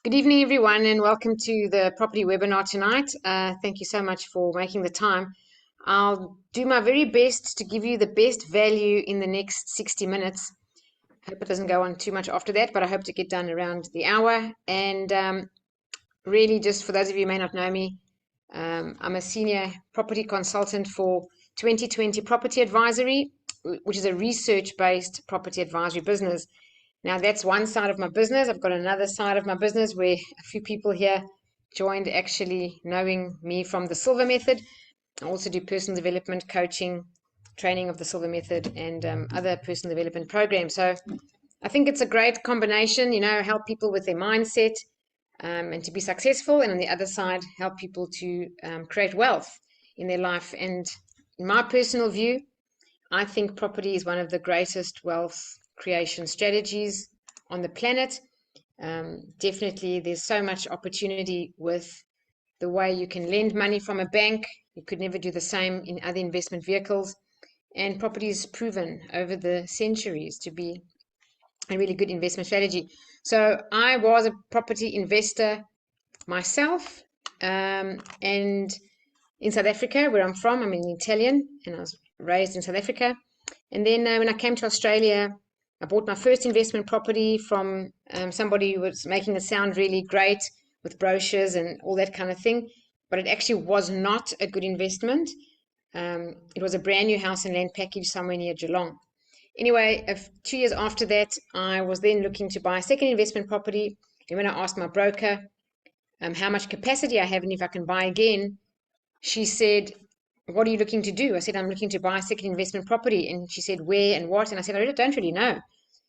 Good evening, everyone, and welcome to the property webinar tonight. Thank you so much for making the time. I'll do my very best to give you the best value in the next 60 minutes. Hope it doesn't go on too much after that, but I hope to get done around the hour. And really, just for those of you who may not know me, I'm a senior property consultant for 2020 Property Advisory, which is a research-based property advisory business. Now, that's one side of my business. I've got another side of my business where a few people here joined actually knowing me from the Silva Method. I also do personal development, coaching, training of the Silva Method, and other personal development programs. So I think it's a great combination, help people with their mindset and to be successful. And on the other side, help people to create wealth in their life. And in my personal view, I think property is one of the greatest wealth creation strategies on the planet. Definitely, there's so much opportunity with the way you can lend money from a bank. You could never do the same in other investment vehicles. And property is proven over the centuries to be a really good investment strategy. So I was a property investor myself, and in South Africa, where I'm from, I'm an Italian, and I was raised in South Africa. And then when I came to Australia, I bought my first investment property from somebody who was making it sound really great with brochures and all that kind of thing. But it actually was not a good investment. It was a brand new house and land package somewhere near Geelong. Anyway, 2 years after that, I was then looking to buy a second investment property. And when I asked my broker how much capacity I have and if I can buy again, she said, "What are you looking to do?" I said, "I'm looking to buy a second investment property." And she said, "Where and what?" And I said, "I don't really know."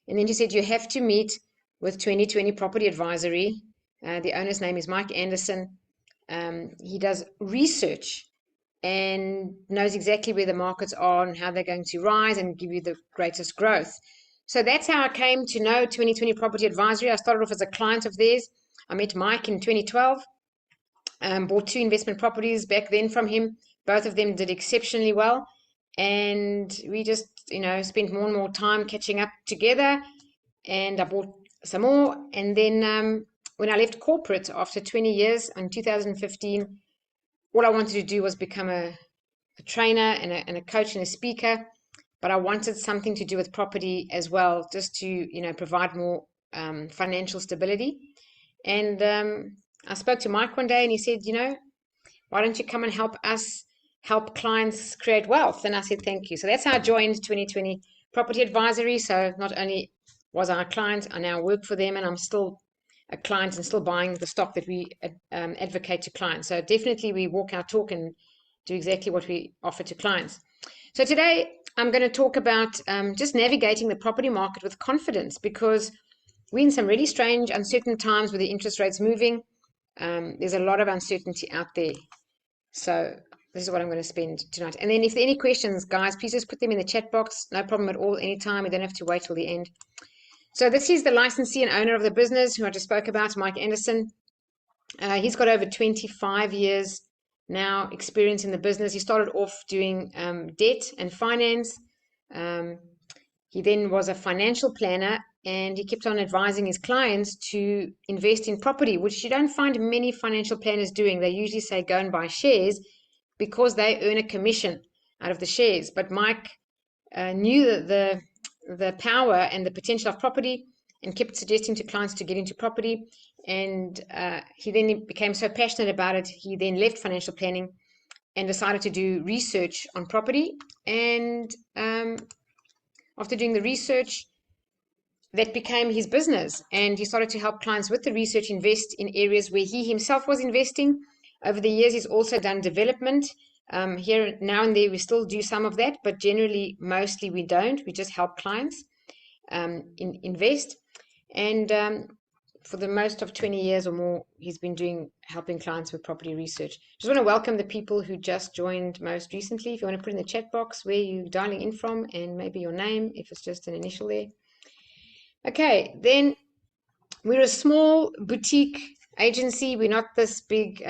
And then she said, "You have to meet with 2020 Property Advisory. The owner's name is Mike Anderson. He does research and knows exactly where the markets are and how they're going to rise and give you the greatest growth." So that's how I came to know 2020 Property Advisory. I started off as a client of theirs. I met Mike in 2012. Bought two investment properties back then from him. Both of them did exceptionally well. And we just, spent more and more time catching up together. And I bought some more. And then when I left corporate after 20 years in 2015, all I wanted to do was become a trainer and a coach and a speaker. But I wanted something to do with property as well, just to, provide more financial stability. And I spoke to Mike one day and he said, "Why don't you come and help us help clients create wealth?" And I said, "Thank you." So that's how I joined 2020 Property Advisory. So not only was I a client, I now work for them and I'm still a client and still buying the stock that we advocate to clients. So definitely we walk our talk and do exactly what we offer to clients. So today I'm going to talk about just navigating the property market with confidence, because we're in some really strange, uncertain times with the interest rates moving. There's a lot of uncertainty out there. So this is what I'm going to spend tonight. And then if there are any questions, guys, please just put them in the chat box. No problem at all, anytime. You don't have to wait till the end. So this is the licensee and owner of the business who I just spoke about, Mike Anderson. He's got over 25 years now experience in the business. He started off doing debt and finance. He then was a financial planner, and he kept on advising his clients to invest in property, which you don't find many financial planners doing. They usually say go and buy shares because they earn a commission out of the shares. But Mike knew the power and the potential of property and kept suggesting to clients to get into property. And he then became so passionate about it, he then left financial planning and decided to do research on property. And after doing the research, that became his business, and he started to help clients with the research invest in areas where he himself was investing. Over the years, he's also done development. Here now and there, we still do some of that, but generally, mostly we don't. We just help clients invest. And for the most of 20 years or more, he's been helping clients with property research. Just want to welcome the people who just joined most recently. If you want to put in the chat box where you're dialing in from and maybe your name, if it's just an initial there. Okay, then we're a small boutique agency. We're not this big,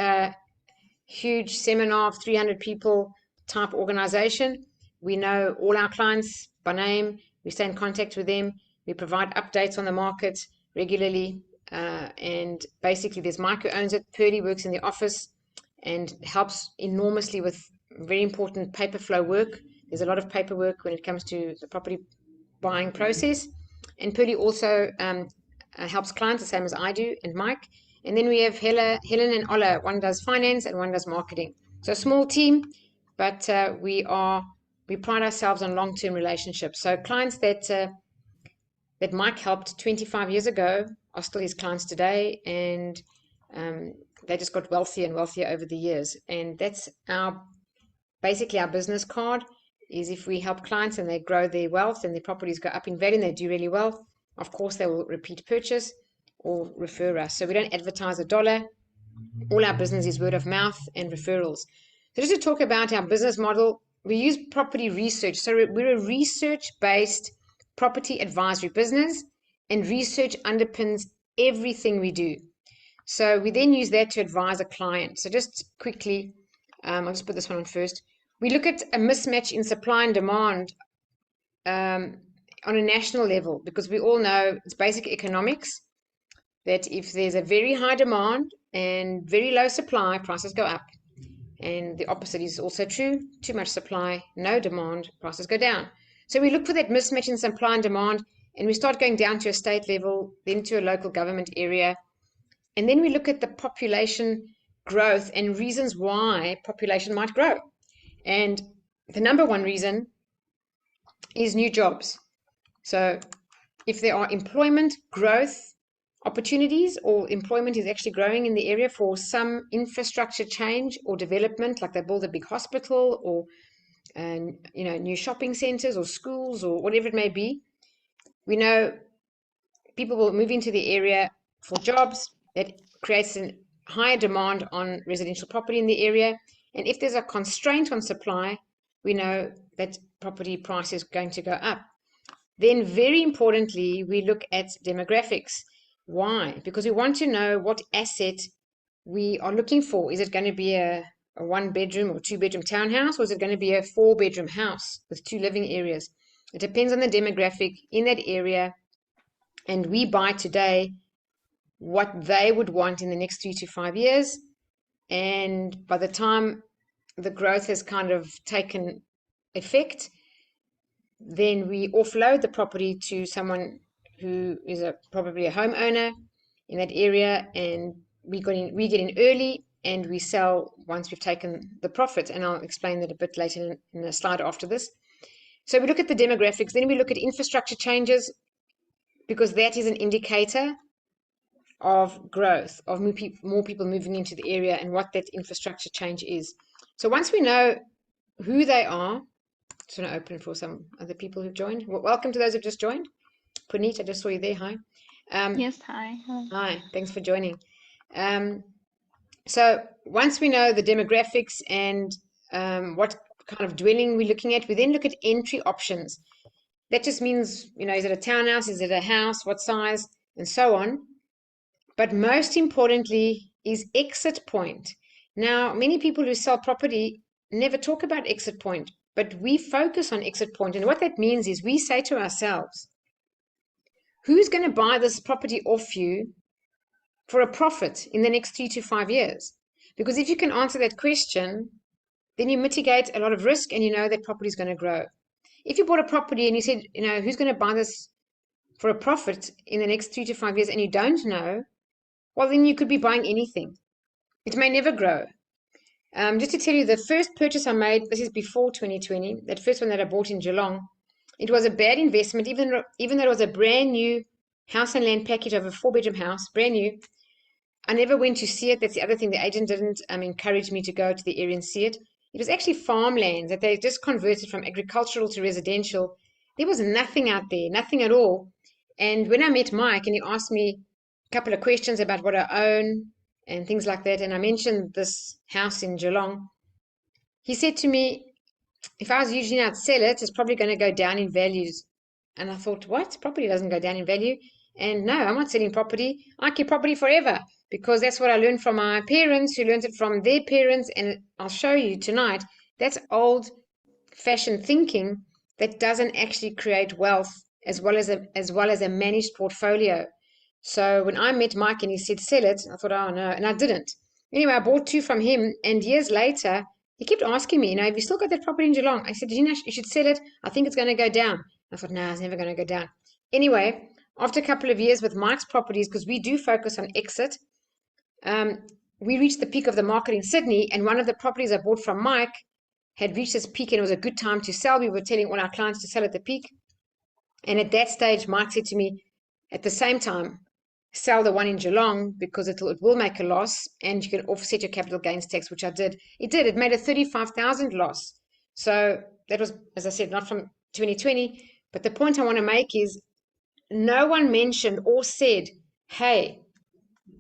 huge seminar of 300 people type organization. We know all our clients by name. We stay in contact with them. We provide updates on the market regularly. and basically there's Mike who owns it. Purdy works in the office and helps enormously with very important paper flow work. There's a lot of paperwork when it comes to the property buying process. And Purdy also helps clients the same as I do, and Mike. And then we have Helen and Ola. One does finance and one does marketing. So a small team, but we pride ourselves on long-term relationships. So clients that Mike helped 25 years ago are still his clients today, and they just got wealthier and wealthier over the years. And that's basically our business card, is if we help clients and they grow their wealth and their properties go up in value and they do really well, of course they will repeat purchase or refer us. So we don't advertise a dollar. All our business is word of mouth and referrals. So just to talk about our business model, we use property research. So we're a research-based property advisory business, and research underpins everything we do. So we then use that to advise a client. So just quickly, I'll just put this one on first. We look at a mismatch in supply and demand on a national level, because we all know it's basic economics that if there's a very high demand and very low supply, prices go up. And the opposite is also true. Too much supply, no demand, prices go down. So we look for that mismatch in supply and demand, and we start going down to a state level, then to a local government area. And then we look at the population growth and reasons why population might grow. And the number one reason is new jobs. So if there are employment growth opportunities, or employment is actually growing in the area for some infrastructure change or development, like they build a big hospital or new shopping centers or schools or whatever it may be, we know people will move into the area for jobs. That creates a higher demand on residential property in the area. And if there's a constraint on supply, we know that property price is going to go up. Then very importantly, we look at demographics. Why? Because we want to know what asset we are looking for. Is it going to be a 1-bedroom or 2-bedroom townhouse, or is it going to be a 4-bedroom house with 2 living areas? It depends on the demographic in that area, and we buy today what they would want in the next 3 to 5 years. And by the time the growth has kind of taken effect, then we offload the property to someone who is probably a homeowner in that area, and we get in early and we sell once we've taken the profit. And I'll explain that a bit later in a slide after this. So we look at the demographics, then we look at infrastructure changes, because that is an indicator of growth, of more people moving into the area and what that infrastructure change is. So once we know who they are, just want to open for some other people who've joined. Well, welcome to those who've just joined. Puneet, I just saw you there. Hi. Yes, hi. Hi, thanks for joining. So once we know the demographics and what kind of dwelling we're looking at, we then look at entry options. That just means, is it a townhouse? Is it a house? What size? And so on. But most importantly is exit point. Now, many people who sell property never talk about exit point, but we focus on exit point. And what that means is we say to ourselves, who's going to buy this property off you for a profit in the next 3 to 5 years? Because if you can answer that question, then you mitigate a lot of risk and you know that property is going to grow. If you bought a property and you said, who's going to buy this for a profit in the next 3 to 5 years, and you don't know, well, then you could be buying anything. It may never grow. Just to tell you, the first purchase I made, this is before 2020, that first one that I bought in Geelong, it was a bad investment, even though it was a brand new house and land package of a 4-bedroom house, brand new. I never went to see it. That's the other thing. The agent didn't encourage me to go to the area and see it. It was actually farmland that they just converted from agricultural to residential. There was nothing out there, nothing at all. And when I met Mike and he asked me a couple of questions about what I own and things like that, and I mentioned this house in Geelong, he said to me, if I was usually I'd sell it, it's probably going to go down in values. And I thought, what? Property doesn't go down in value. And no, I'm not selling property. I keep property forever, because that's what I learned from my parents, who learned it from their parents. And I'll show you tonight, that's old-fashioned thinking that doesn't actually create wealth as well as a managed portfolio. So when I met Mike and he said, sell it, I thought, oh no, and I didn't. Anyway, I bought 2 from him, and years later, he kept asking me, have you still got that property in Geelong? I said, Jeanine, you should sell it. I think it's going to go down. I thought, no, it's never going to go down. Anyway, after a couple of years with Mike's properties, because we do focus on exit, we reached the peak of the market in Sydney, and one of the properties I bought from Mike had reached its peak, and it was a good time to sell. We were telling all our clients to sell at the peak. And at that stage, Mike said to me, at the same time, sell the one in Geelong because it will make a loss and you can offset your capital gains tax, which I did. It made a 35,000 loss. So that was, as I said, not from 2020. But the point I want to make is no one mentioned or said, hey,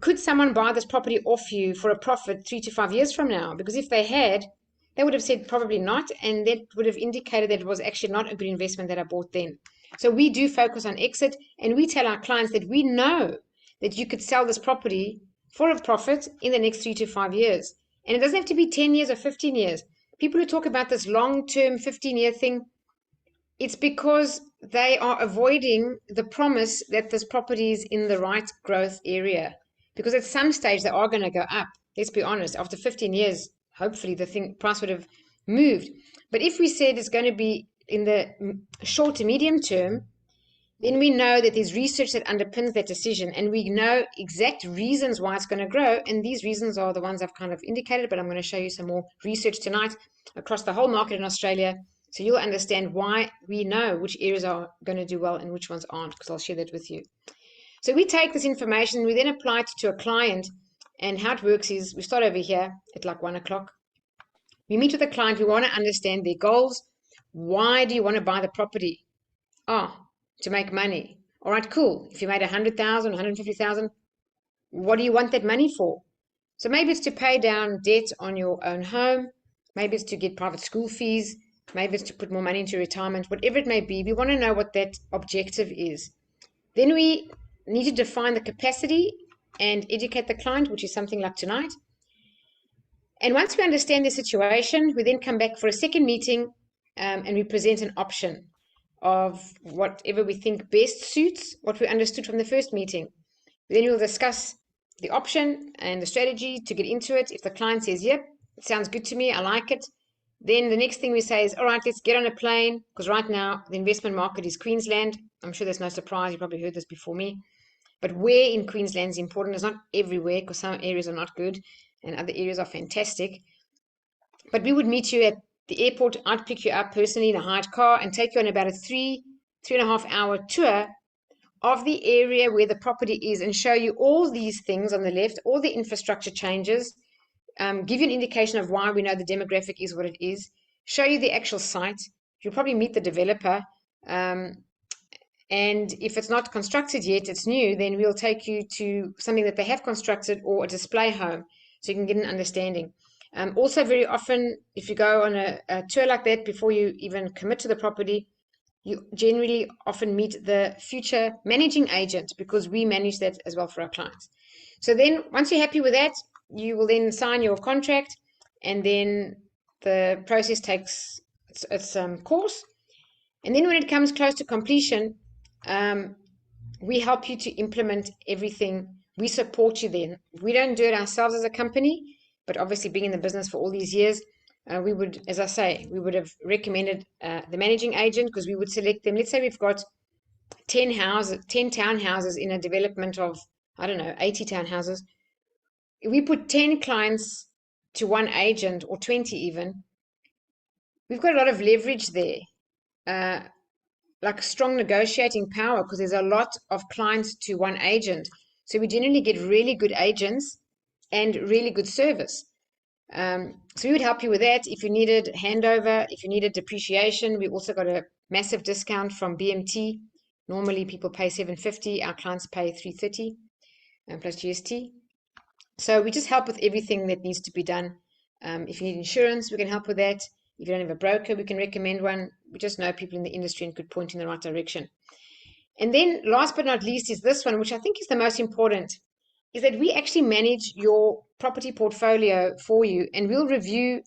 could someone buy this property off you for a profit 3 to 5 years from now? Because if they had, they would have said probably not, and that would have indicated that it was actually not a good investment that I bought then. So we do focus on exit, and we tell our clients that we know that you could sell this property for a profit in the next 3 to 5 years. And it doesn't have to be 10 years or 15 years. People who talk about this long-term 15-year thing, it's because they are avoiding the promise that this property is in the right growth area. Because at some stage they are going to go up. Let's be honest. After 15 years, hopefully the price would have moved. But if we said it's going to be in the short to medium term, then we know that there's research that underpins that decision, and we know exact reasons why it's going to grow. And these reasons are the ones I've kind of indicated, but I'm going to show you some more research tonight across the whole market in Australia. So you'll understand why we know which areas are going to do well and which ones aren't, because I'll share that with you. So we take this information, we then apply it to a client, and how it works is we start over here at like 1 o'clock. We meet with the client, we want to understand their goals. Why do you want to buy the property? To make money. All right, cool. If you made 100,000, 150,000, what do you want that money for? So maybe it's to pay down debt on your own home. Maybe it's to get private school fees. Maybe it's to put more money into retirement. Whatever it may be, we want to know what that objective is. Then we need to define the capacity and educate the client, which is something like tonight. And once we understand the situation, we then come back for a second meeting and we present an option of whatever we think best suits what we understood from the first meeting. Then we'll discuss the option and the strategy to get into it. If the client says, yep, it sounds good to me, I like it, then the next thing we say is, all right, let's get on a plane, because right now the investment market is Queensland. I'm sure there's no surprise, you probably heard this before me. But where in Queensland is important. It's not everywhere, because some areas are not good and other areas are fantastic. But we would meet you at the airport. I'd pick you up personally in a hired car and take you on about a 3.5 hour tour of the area where the property is and show you all these things on the left, all the infrastructure changes, give you an indication of why we know the demographic is what it is, show you the actual site. You'll probably meet the developer. And if it's not constructed yet, it's new, then we'll take you to something that they have constructed or a display home so you can get an understanding. Also, very often, if you go on a tour like that, before you even commit to the property, you generally often meet the future managing agent, because we manage that as well for our clients. So then once you're happy with that, you will then sign your contract, and then the process takes its course. And then when it comes close to completion, we help you to implement everything. We support you then. We don't do it ourselves as a company, but obviously being in the business for all these years, we would, as I say, we would have recommended the managing agent, because we would select them. Let's say we've got 10 townhouses in a development of, 80 townhouses. If we put 10 clients to one agent, or 20 even, we've got a lot of leverage there, like strong negotiating power, because there's a lot of clients to one agent. So we generally get really good agents and really good service. So we would help you with that. If you needed handover, if you needed depreciation, we also got a massive discount from BMT. Normally people pay $750, our clients pay $330 plus GST. So we just help with everything that needs to be done. If you need insurance, we can help with that. If you don't have a broker, we can recommend one. We just know people in the industry and could point in the right direction. And then last but not least is this one, which I think is the most important, is that we actually manage your property portfolio for you, and we'll review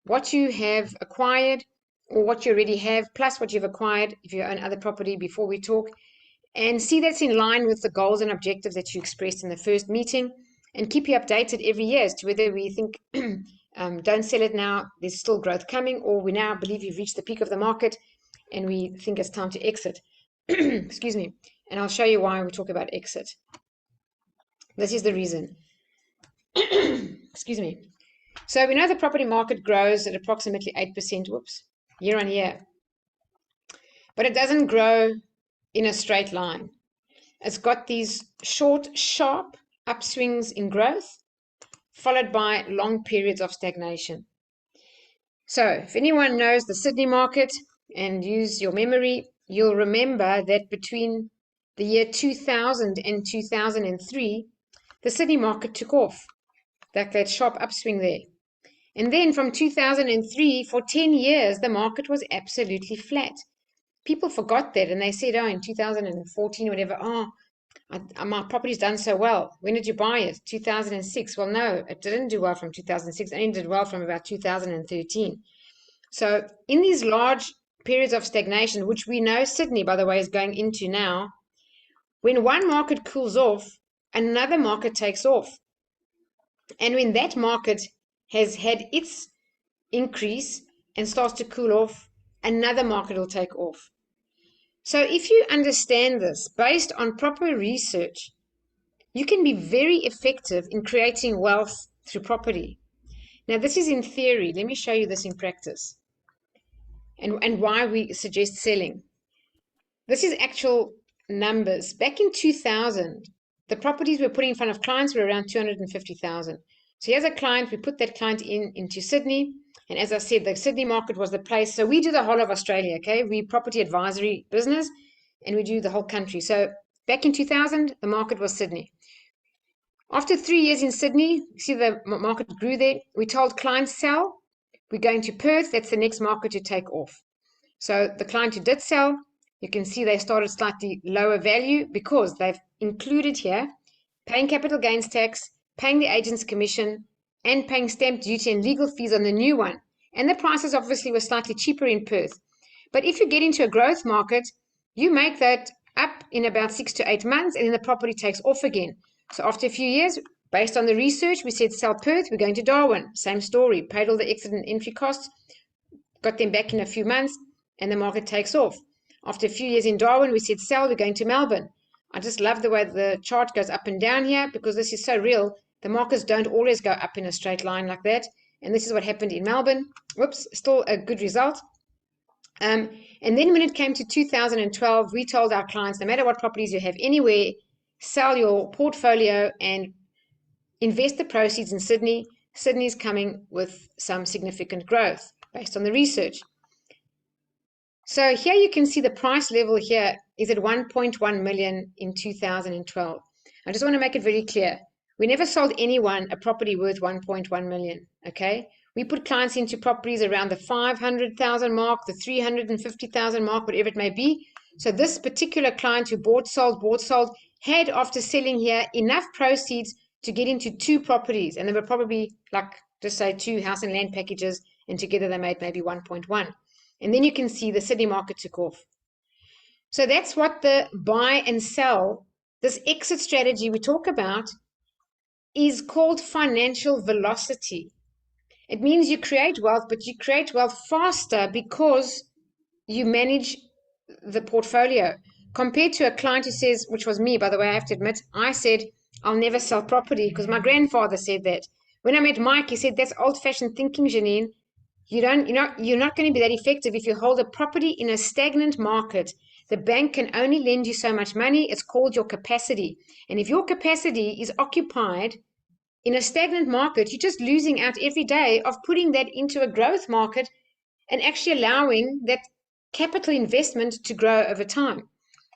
what you have acquired or what you already have, plus what you've acquired if you own other property before we talk. and see that's in line with the goals and objectives that you expressed in the first meeting, and keep you updated every year as to whether we think don't sell it now, there's still growth coming, or we now believe you've reached the peak of the market and we think it's time to exit. Excuse me. And I'll show you why we talk about exit. This is the reason. Excuse me. So we know the property market grows at approximately 8%, year on year. But it doesn't grow in a straight line. It's got these short, sharp upswings in growth, followed by long periods of stagnation. So if anyone knows the Sydney market and use your memory, you'll remember that between the year 2000 and 2003, the Sydney market took off, that sharp upswing there. And then from 2003, for 10 years, the market was absolutely flat. People forgot that, and they said, oh, in 2014 or whatever, my property's done so well. When did you buy it? 2006. Well, no, it didn't do well from 2006. It only did well from about 2013. So in these large periods of stagnation, which we know Sydney, by the way, is going into now, when one market cools off, another market takes off. And when that market has had its increase and starts to cool off, another market will take off. So if you understand this based on proper research, you can be very effective in creating wealth through property. Now, this is in theory. Let me show you this in practice and why we suggest selling. This is actual numbers. Back in 2000, the properties we're putting in front of clients were around 250,000. So here's a client. We put that client into Sydney. And as I said, the Sydney market was the place. So we do the whole of Australia, okay? We property advisory business, and we do the whole country. So back in 2000, the market was Sydney. After 3 years in Sydney, you see the market grew there. We told clients sell. We're going to Perth. That's the next market to take off. So the client who did sell, you can see they started slightly lower value because they've included here paying capital gains tax, paying the agent's commission, and paying stamp duty and legal fees on the new one. And the prices obviously were slightly cheaper in Perth. But if you get into a growth market, you make that up in about 6 to 8 months, and then the property takes off again. So after a few years, based on the research, we said sell Perth, we're going to Darwin. Same story, paid all the exit and entry costs, got them back in a few months, and the market takes off. After a few years in Darwin, we said sell, we're going to Melbourne. I just love the way the chart goes up and down here because this is so real. The markets don't always go up in a straight line like that. And this is what happened in Melbourne. Whoops, still a good result. And then when it came to 2012, we told our clients, no matter what properties you have anywhere, sell your portfolio and invest the proceeds in Sydney. Sydney's coming with some significant growth based on the research. So here you can see the price level here is at 1.1 million in 2012. I just want to make it very clear. We never sold anyone a property worth 1.1 million, okay? We put clients into properties around the 500,000 mark, the 350,000 mark, whatever it may be. So this particular client who bought, sold, had, after selling here, enough proceeds to get into 2 properties. And they were probably, like, just say 2 house and land packages, and together they made maybe 1.1. And then you can see the Sydney market took off. So that's what the buy and sell, this exit strategy we talk about, is called financial velocity. It means you create wealth, but you create wealth faster because you manage the portfolio. Compared to a client who says, which was me, by the way, I have to admit, I said, I'll never sell property because my grandfather said that. When I met Mike, he said, that's old-fashioned thinking, Jeanine. You're not going to be that effective if you hold a property in a stagnant market. The bank can only lend you so much money. It's called your capacity. And if your capacity is occupied in a stagnant market, you're just losing out every day of putting that into a growth market and actually allowing that capital investment to grow over time.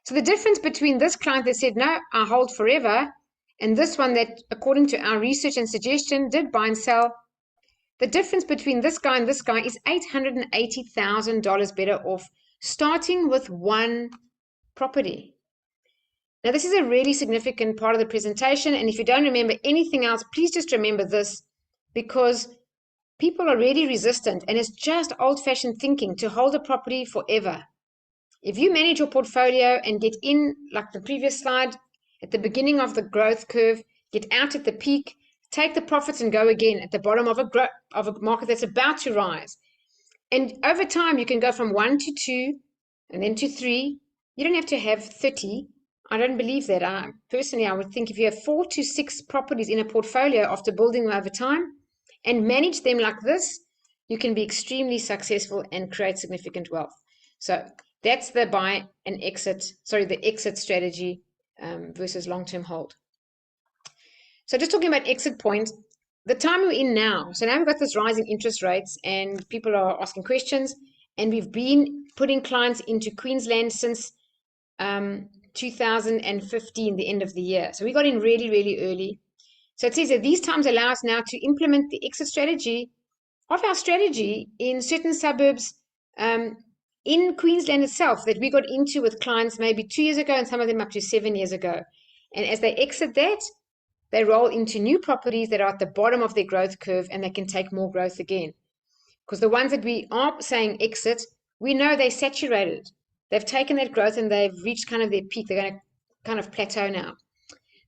So the difference between this client that said, no, I hold forever, and this one that, according to our research and suggestion, did buy and sell, the difference between this guy and this guy is $880,000 better off, starting with one property. Now, this is a really significant part of the presentation, and if you don't remember anything else, please just remember this, because people are really resistant, and it's just old-fashioned thinking to hold a property forever. If you manage your portfolio and get in, like the previous slide, at the beginning of the growth curve, get out at the peak, take the profits and go again at the bottom of a market that's about to rise. And over time, you can go from 1 to 2 and then to 3. You don't have to have 30. I don't believe that. Personally, I would think if you have 4 to 6 properties in a portfolio after building them over time and manage them like this, you can be extremely successful and create significant wealth. So that's the the exit strategy versus long-term hold. So just talking about exit points, the time we're in now, so now we've got this rising interest rates and people are asking questions, and we've been putting clients into Queensland since 2015, the end of the year. So we got in really, really early. So it says that these times allow us now to implement the exit strategy of our strategy in certain suburbs in Queensland itself that we got into with clients maybe 2 years ago and some of them up to 7 years ago. And as they exit that, they roll into new properties that are at the bottom of their growth curve and they can take more growth again. Because the ones that we are saying exit, we know they're saturated. They've taken that growth and they've reached kind of their peak. They're going to kind of plateau now.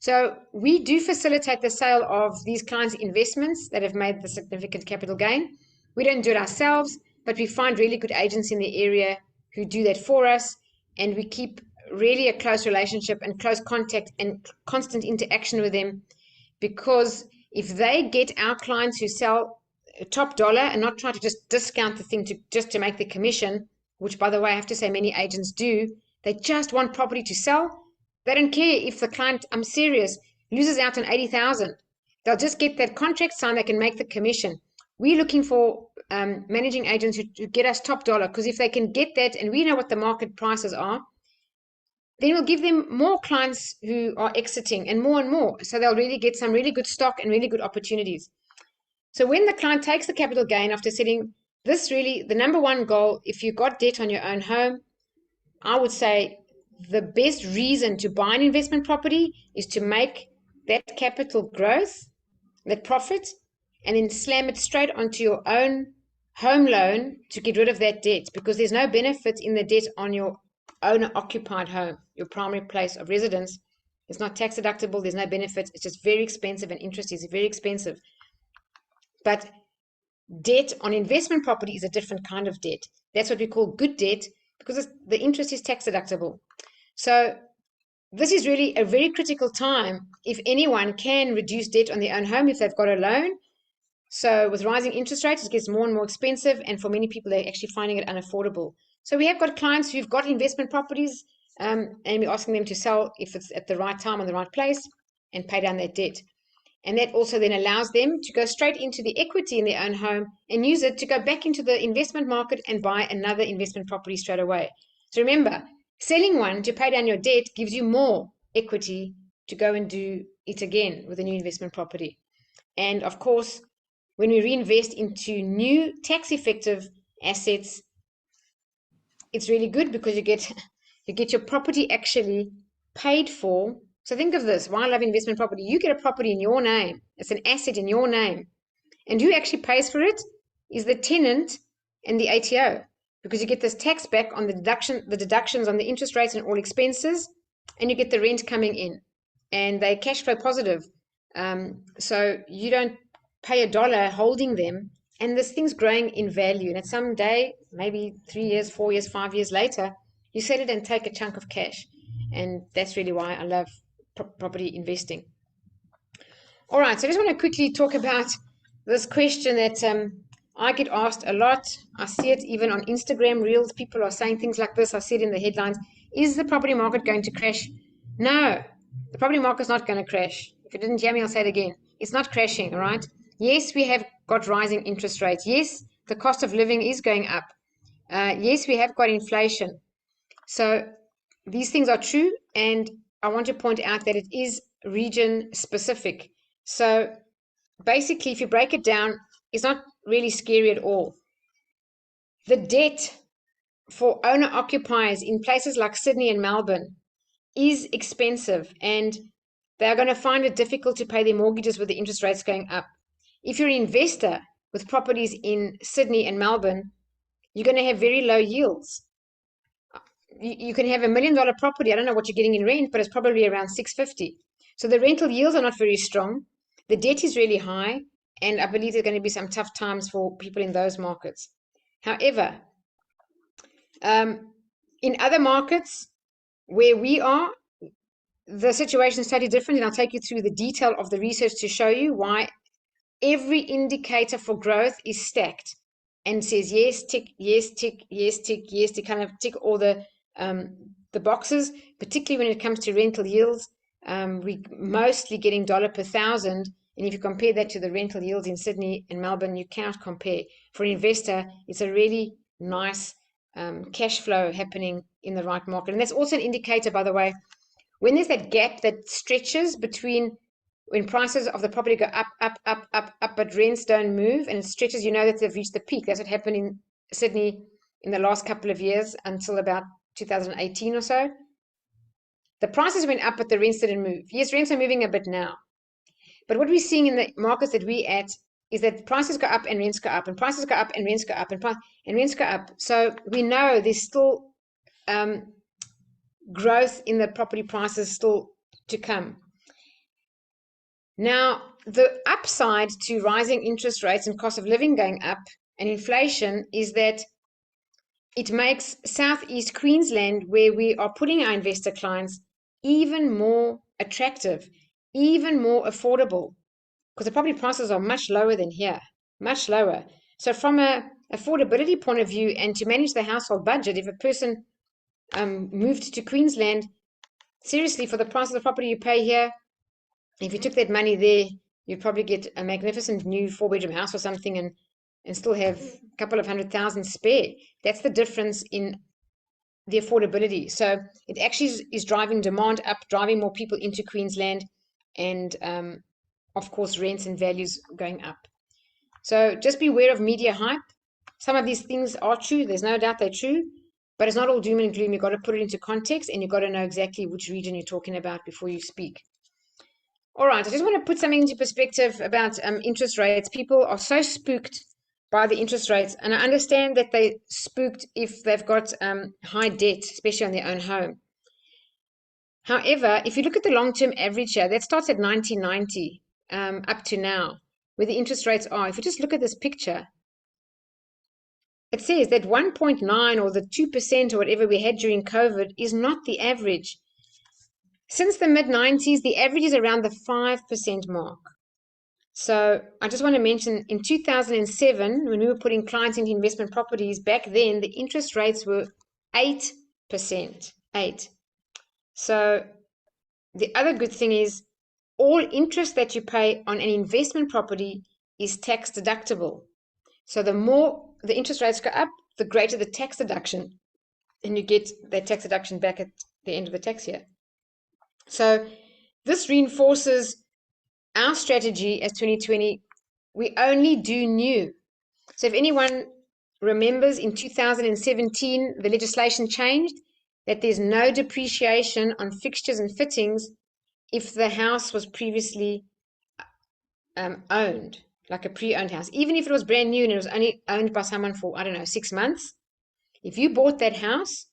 So we do facilitate the sale of these clients' investments that have made the significant capital gain. We don't do it ourselves, but we find really good agents in the area who do that for us, and we keep really a close relationship and close contact and constant interaction with them, because if they get our clients who sell top dollar and not try to just discount the thing just to make the commission, which by the way I have to say many agents do, they just want property to sell. They don't care if the client, I'm serious, loses out on 80,000. They'll just get that contract signed, they can make the commission. We're looking for managing agents who get us top dollar, because if they can get that and we know what the market prices are, then we'll give them more clients who are exiting and more. So they'll really get some really good stock and really good opportunities. So when the client takes the capital gain after setting this, really the number one goal, if you've got debt on your own home, I would say the best reason to buy an investment property is to make that capital growth, that profit, and then slam it straight onto your own home loan to get rid of that debt, because there's no benefit in the debt on your owner-occupied home, your primary place of residence. It's not tax deductible, there's no benefit, it's just very expensive and interest is very expensive. But debt on investment property is a different kind of debt. That's what we call good debt, because the interest is tax deductible. So this is really a very critical time if anyone can reduce debt on their own home if they've got a loan. So with rising interest rates, it gets more and more expensive, and for many people, they're actually finding it unaffordable. So we have got clients who've got investment properties, and we're asking them to sell if it's at the right time on the right place and pay down their debt. And that also then allows them to go straight into the equity in their own home and use it to go back into the investment market and buy another investment property straight away. So remember, selling one to pay down your debt gives you more equity to go and do it again with a new investment property. And of course, when we reinvest into new tax-effective assets, it's really good because you get your property actually paid for. So think of this, why I love investment property. You get a property in your name. It's an asset in your name. And who actually pays for it is the tenant and the ATO, because you get this tax back on the deductions on the interest rates and all expenses, and you get the rent coming in. And they cash flow positive. So you don't pay $1 holding them, and this thing's growing in value. And at some day, maybe 3 years, 4 years, 5 years later, you sell it and take a chunk of cash. And that's really why I love property investing. All right, so I just want to quickly talk about this question that I get asked a lot. I see it even on Instagram Reels. People are saying things like this. I see it in the headlines. Is the property market going to crash? No, the property market's not going to crash. If you didn't hear me, I'll say it again. It's not crashing, all right? Yes, we have got rising interest rates. Yes, the cost of living is going up. Yes, we have got inflation. So these things are true, and I want to point out that it is region specific. So basically, if you break it down, it's not really scary at all. The debt for owner-occupiers in places like Sydney and Melbourne is expensive, and they're going to find it difficult to pay their mortgages with the interest rates going up. If you're an investor with properties in Sydney and Melbourne, you're going to have very low yields. you can have $1 million property. I don't know what you're getting in rent, but it's probably around 650. So the rental yields are not very strong. The debt is really high, and I believe there's going to be some tough times for people in those markets. However, in other markets where we are, the situation is totally different, and I'll take you through the detail of the research to show you why every indicator for growth is stacked and says yes, tick, yes, tick, yes, tick, yes, to kind of tick all the boxes, particularly when it comes to rental yields. We're mostly getting dollar per thousand, and if you compare that to the rental yields in Sydney and Melbourne, you can't compare. For an investor, it's a really nice cash flow happening in the right market. And that's also an indicator, by the way, when there's that gap that stretches between when prices of the property go up, up, up, up, up, but rents don't move, and it stretches, you know that they've reached the peak. That's what happened in Sydney in the last couple of years until about 2018 or so. The prices went up, but the rents didn't move. Yes, rents are moving a bit now. But what we're seeing in the markets that we're at is that prices go up and rents go up, and prices go up and rents go up, and rents go up. So we know there's still growth in the property prices still to come. Now, the upside to rising interest rates and cost of living going up and inflation is that it makes Southeast Queensland, where we are putting our investor clients, even more attractive, even more affordable, because the property prices are much lower than here, much lower. So from a affordability point of view, and to manage the household budget, if a person moved to Queensland, seriously, for the price of the property you pay here, if you took that money there, you'd probably get a magnificent new 4-bedroom house or something, and still have a couple of $100,000 spare. That's the difference in the affordability. So it actually is driving demand up, driving more people into Queensland, and of course rents and values going up. So just beware of media hype. Some of these things are true, there's no doubt they're true, but it's not all doom and gloom. You've got to put it into context, and you've got to know exactly which region you're talking about before you speak. All right, I just want to put something into perspective about interest rates. People are so spooked by the interest rates, and I understand that they're spooked if they've got high debt, especially on their own home. However, if you look at the long-term average here, that starts at 1990 up to now, where the interest rates are. If you just look at this picture, it says that 1.9 or the 2% or whatever we had during COVID is not the average. Since the mid-90s, the average is around the 5% mark. So I just want to mention in 2007, when we were putting clients into investment properties, back then the interest rates were 8%. 8. So the other good thing is all interest that you pay on an investment property is tax deductible. So the more the interest rates go up, the greater the tax deduction, and you get that tax deduction back at the end of the tax year. So this reinforces our strategy as 2020. We only do new. So if anyone remembers, in 2017, the legislation changed that there's no depreciation on fixtures and fittings if the house was previously owned, like a pre-owned house. Even if it was brand new and it was only owned by someone for, I don't know, 6 months, if you bought that house,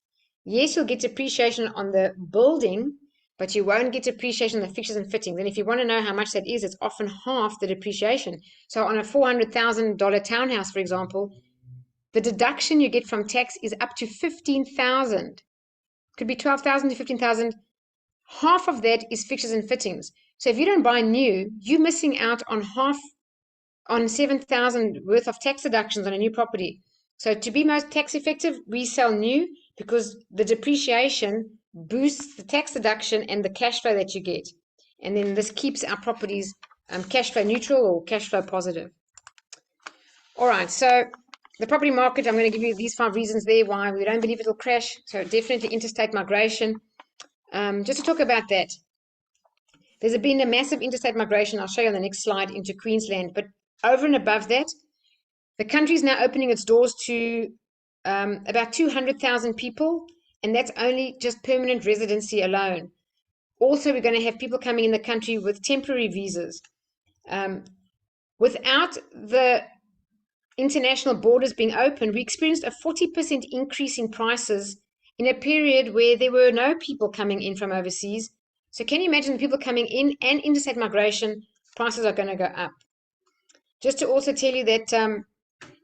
yes, you'll get depreciation on the building, but you won't get depreciation on the fixtures and fittings. And if you want to know how much that is, it's often half the depreciation. So on a $400,000 townhouse, for example, the deduction you get from tax is up to $15,000. Could be $12,000 to $15,000. Half of that is fixtures and fittings. So if you don't buy new, you're missing out on $7,000 worth of tax deductions on a new property. So to be most tax effective, we sell new, because the depreciation boosts the tax deduction and the cash flow that you get. And then this keeps our properties cash flow neutral or cash flow positive. All right, so the property market, I'm going to give you these 5 reasons there why we don't believe it'll crash. So definitely interstate migration. Just to talk about that, there's been a massive interstate migration, I'll show you on the next slide, into Queensland. But over and above that, the country is now opening its doors to about 200,000 people, and that's only just permanent residency alone. Also, we're going to have people coming in the country with temporary visas. Without the international borders being open, we experienced a 40% increase in prices in a period where there were no people coming in from overseas. So can you imagine the people coming in and interstate migration, prices are going to go up. Just to also tell you that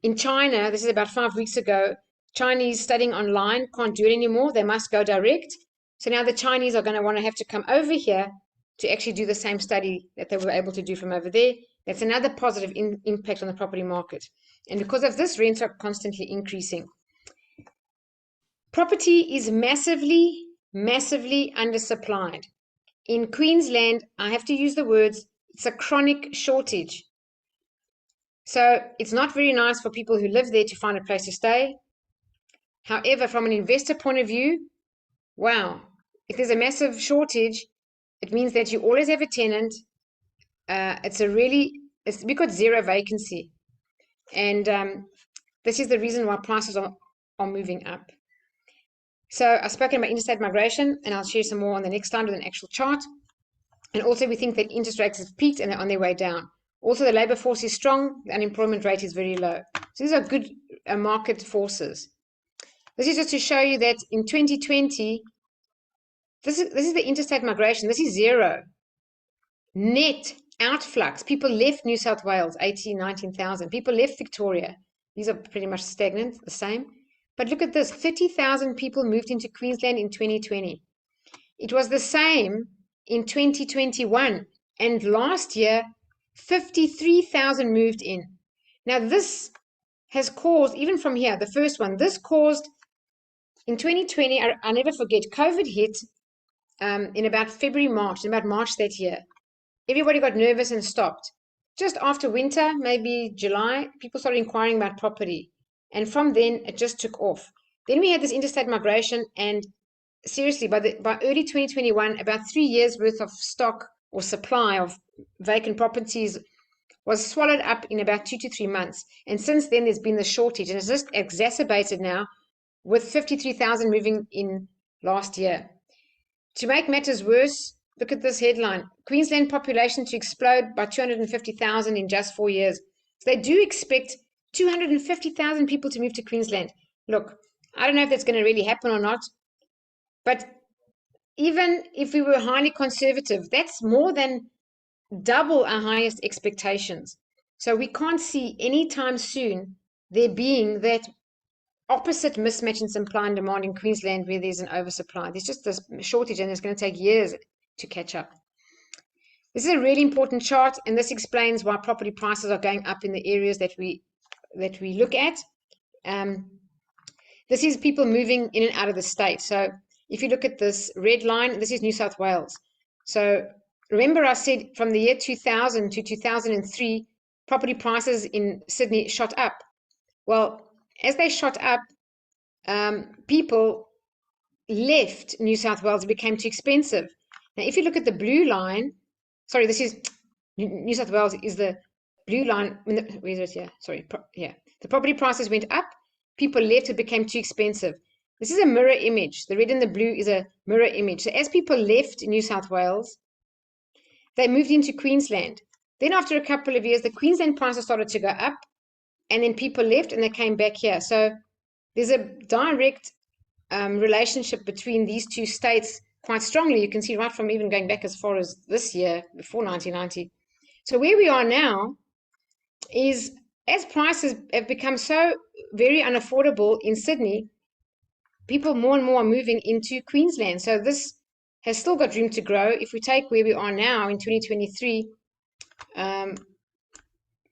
in China, this is about 5 weeks ago, Chinese studying online can't do it anymore. They must go direct. So now the Chinese are going to want to have to come over here to actually do the same study that they were able to do from over there. That's another positive impact on the property market. And because of this, rents are constantly increasing. Property is massively, massively undersupplied. In Queensland, I have to use the words, it's a chronic shortage. So it's not very nice for people who live there to find a place to stay. However, from an investor point of view, wow, if there's a massive shortage, it means that you always have a tenant. We've got zero vacancy. And this is the reason why prices are moving up. So I've spoken about interstate migration, and I'll share some more on the next slide with an actual chart. And also we think that interest rates have peaked and they're on their way down. Also, the labor force is strong, the unemployment rate is very low. So these are good market forces. This is just to show you that in 2020, this is the interstate migration. This is zero. Net outflux. People left New South Wales, 18,000, 19,000. People left Victoria. These are pretty much stagnant, the same. But look at this, 30,000 people moved into Queensland in 2020. It was the same in 2021. And last year, 53,000 moved in. Now this has caused, even from here, the first one, this caused, in 2020, I never forget, COVID hit in about February, March, in about March that year. Everybody got nervous and stopped. Just after winter, maybe July, people started inquiring about property. And from then, it just took off. Then we had this interstate migration, and seriously, by early 2021, about 3 years worth of stock or supply of vacant properties was swallowed up in about 2 to 3 months. And since then, there's been the shortage, and it's just exacerbated now with 53,000 moving in last year. To make matters worse, look at this headline. Queensland population to explode by 250,000 in just 4 years. So they do expect 250,000 people to move to Queensland. Look, I don't know if that's going to really happen or not, but even if we were highly conservative, that's more than double our highest expectations. So we can't see anytime soon there being that opposite mismatch in supply and demand in Queensland where there's an oversupply. There's just this shortage, and it's going to take years to catch up. This is a really important chart, and this explains why property prices are going up in the areas that we look at. This is people moving in and out of the state. So if you look at this red line, this is New South Wales. So remember I said from the year 2000 to 2003, property prices in Sydney shot up. Well, as they shot up, people left New South Wales. It became too expensive. Now, if you look at the blue line, sorry, this is New South Wales is the blue line. Where is it here? Sorry, yeah. The property prices went up. People left. It became too expensive. This is a mirror image. The red and the blue is a mirror image. So as people left New South Wales, they moved into Queensland. Then after a couple of years, the Queensland prices started to go up, and then people left and they came back here. So there's a direct relationship between these two states quite strongly. You can see right from even going back as far as this year, before 1990. So where we are now is, as prices have become so very unaffordable in Sydney, people more and more are moving into Queensland. So this has still got room to grow. If we take where we are now in 2023,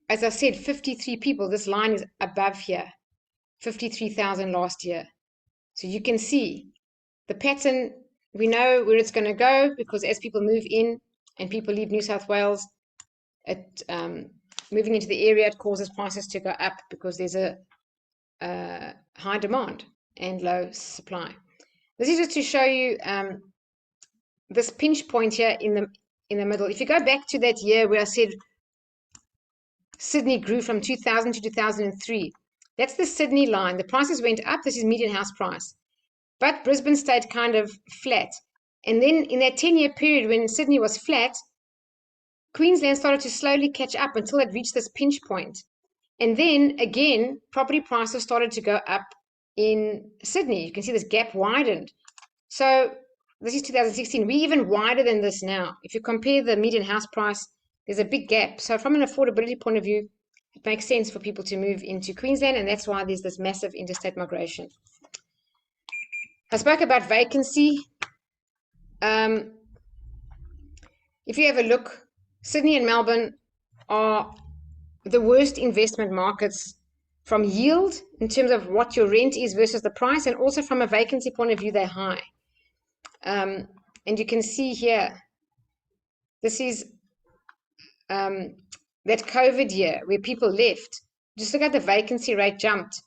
as I said, 53 people, this line is above here, 53,000 last year. So you can see the pattern. We know where it's going to go, because as people move in and people leave New South Wales, moving into the area, it causes prices to go up because there's a high demand and low supply. This is just to show you this pinch point here in the middle. If you go back to that year where I said Sydney grew from 2000 to 2003, that's the Sydney line. The prices went up. This is median house price. But Brisbane stayed kind of flat. And then in that 10-year period when Sydney was flat, Queensland started to slowly catch up until it reached this pinch point. And then again, property prices started to go up in Sydney. You can see this gap widened. So this is 2016. We're even wider than this now. If you compare the median house price, there's a big gap. So from an affordability point of view, it makes sense for people to move into Queensland, and that's why there's this massive interstate migration. I spoke about vacancy. If you have a look, Sydney and Melbourne are the worst investment markets from yield in terms of what your rent is versus the price, and also from a vacancy point of view, they're high. And you can see here, this is that COVID year where people left. Just look at the vacancy rate jumped.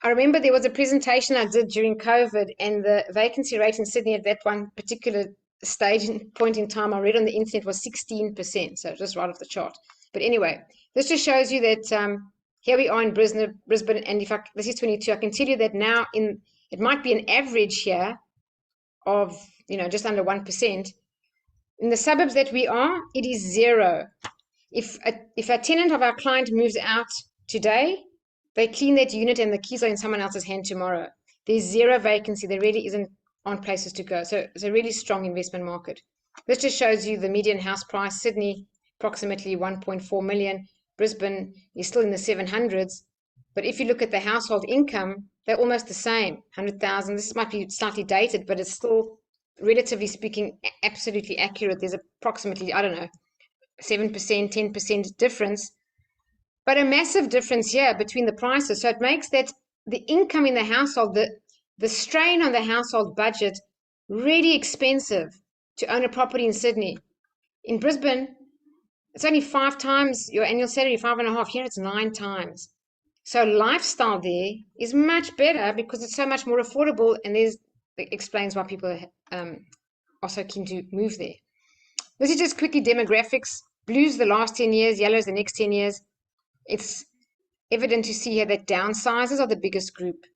I remember there was a presentation I did during COVID, and the vacancy rate in Sydney at that one particular stage and point in time I read on the internet was 16%, so just right off the chart. But anyway, this just shows you that here we are in Brisbane, and this is 22. I can tell you that now it might be an average here of just under 1%. In the suburbs that we are, it is 0. If a tenant of our client moves out today, they clean that unit and the keys are in someone else's hand tomorrow. There's 0 vacancy. There really aren't places to go. So it's a really strong investment market. This just shows you the median house price. Sydney, approximately 1.4 million. Brisbane is still in the 700s. But if you look at the household income, they're almost the same, 100,000. This might be slightly dated, but it's still, relatively speaking, absolutely accurate. There's approximately, 7%, 10% difference. But a massive difference here between the prices. So it makes that the income in the household, the strain on the household budget, really expensive to own a property in Sydney. In Brisbane, it's only 5 times your annual salary, 5.5. Here it's 9 times. So lifestyle there is much better because it's so much more affordable, and it explains why people are so keen to move there. This is just quickly demographics. Blue's the last 10 years, yellow's the next 10 years. It's evident to see here that downsizers are the biggest group.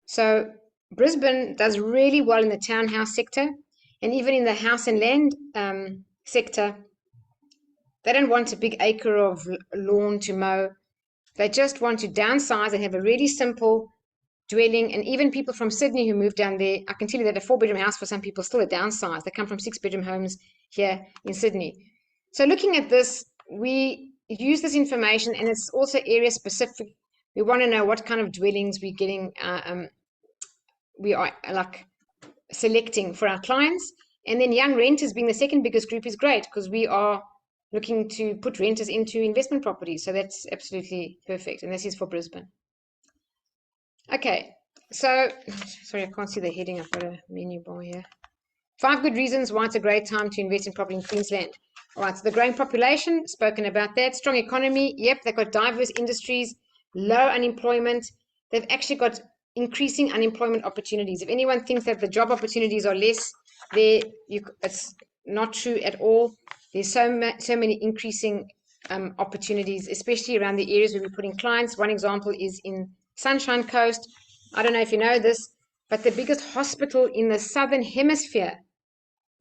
So Brisbane does really well in the townhouse sector, and even in the house and land sector. They don't want a big acre of lawn to mow. They just want to downsize and have a really simple dwelling. And even people from Sydney who move down there, I can tell you that a 4-bedroom house for some people is still a downsize. They come from 6-bedroom homes here in Sydney. So looking at this, we use this information, and it's also area specific. We want to know what kind of dwellings we're getting, we are like selecting for our clients. And then young renters being the second biggest group is great because we are looking to put renters into investment properties. So that's absolutely perfect. And this is for Brisbane. Okay, so sorry, I can't see the heading. I've got a menu bar here. 5 good reasons why it's a great time to invest in property in Queensland. All right, so the growing population, spoken about that. Strong economy, yep, they've got diverse industries, low unemployment. They've actually got increasing unemployment opportunities. If anyone thinks that the job opportunities are less there, it's not true at all. There's so many increasing opportunities, especially around the areas where we're putting clients. One example is in Sunshine Coast. I don't know if you know this, but the biggest hospital in the Southern Hemisphere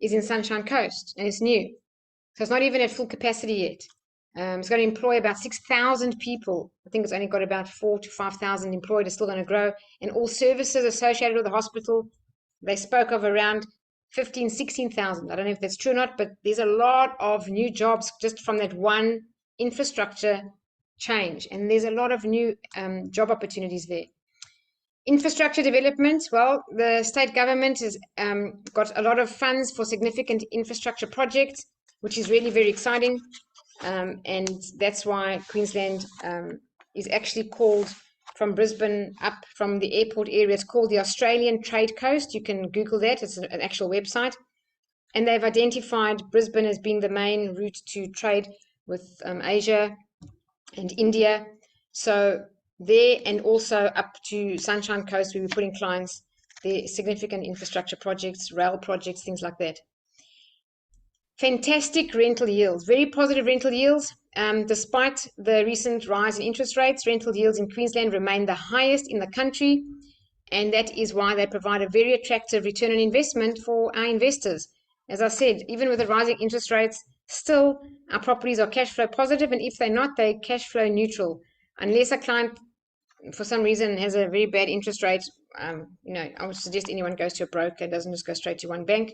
is in Sunshine Coast, and it's new. So it's not even at full capacity yet. It's going to employ about 6,000 people. I think it's only got about 4,000 to 5,000 employed. It's still going to grow. And all services associated with the hospital, they spoke of around 15,000, 16,000. I don't know if that's true or not, but there's a lot of new jobs just from that one infrastructure change. And there's a lot of new job opportunities there. Infrastructure development, well, the state government has got a lot of funds for significant infrastructure projects, which is really very exciting. And that's why Queensland is actually called, from Brisbane up from the airport area, it's called the Australian Trade Coast. You can Google that. It's an actual website. And they've identified Brisbane as being the main route to trade with Asia and India. So there, and also up to Sunshine Coast, where we're putting clients, there are significant infrastructure projects, rail projects, things like that. Fantastic rental yields, very positive rental yields. Despite the recent rise in interest rates, rental yields in Queensland remain the highest in the country, and that is why they provide a very attractive return on investment for our investors. As I said, even with the rising interest rates, still our properties are cash flow positive, and if they're not, they're cash flow neutral. Unless a client for some reason has a very bad interest rate, I would suggest anyone goes to a broker, doesn't just go straight to one bank.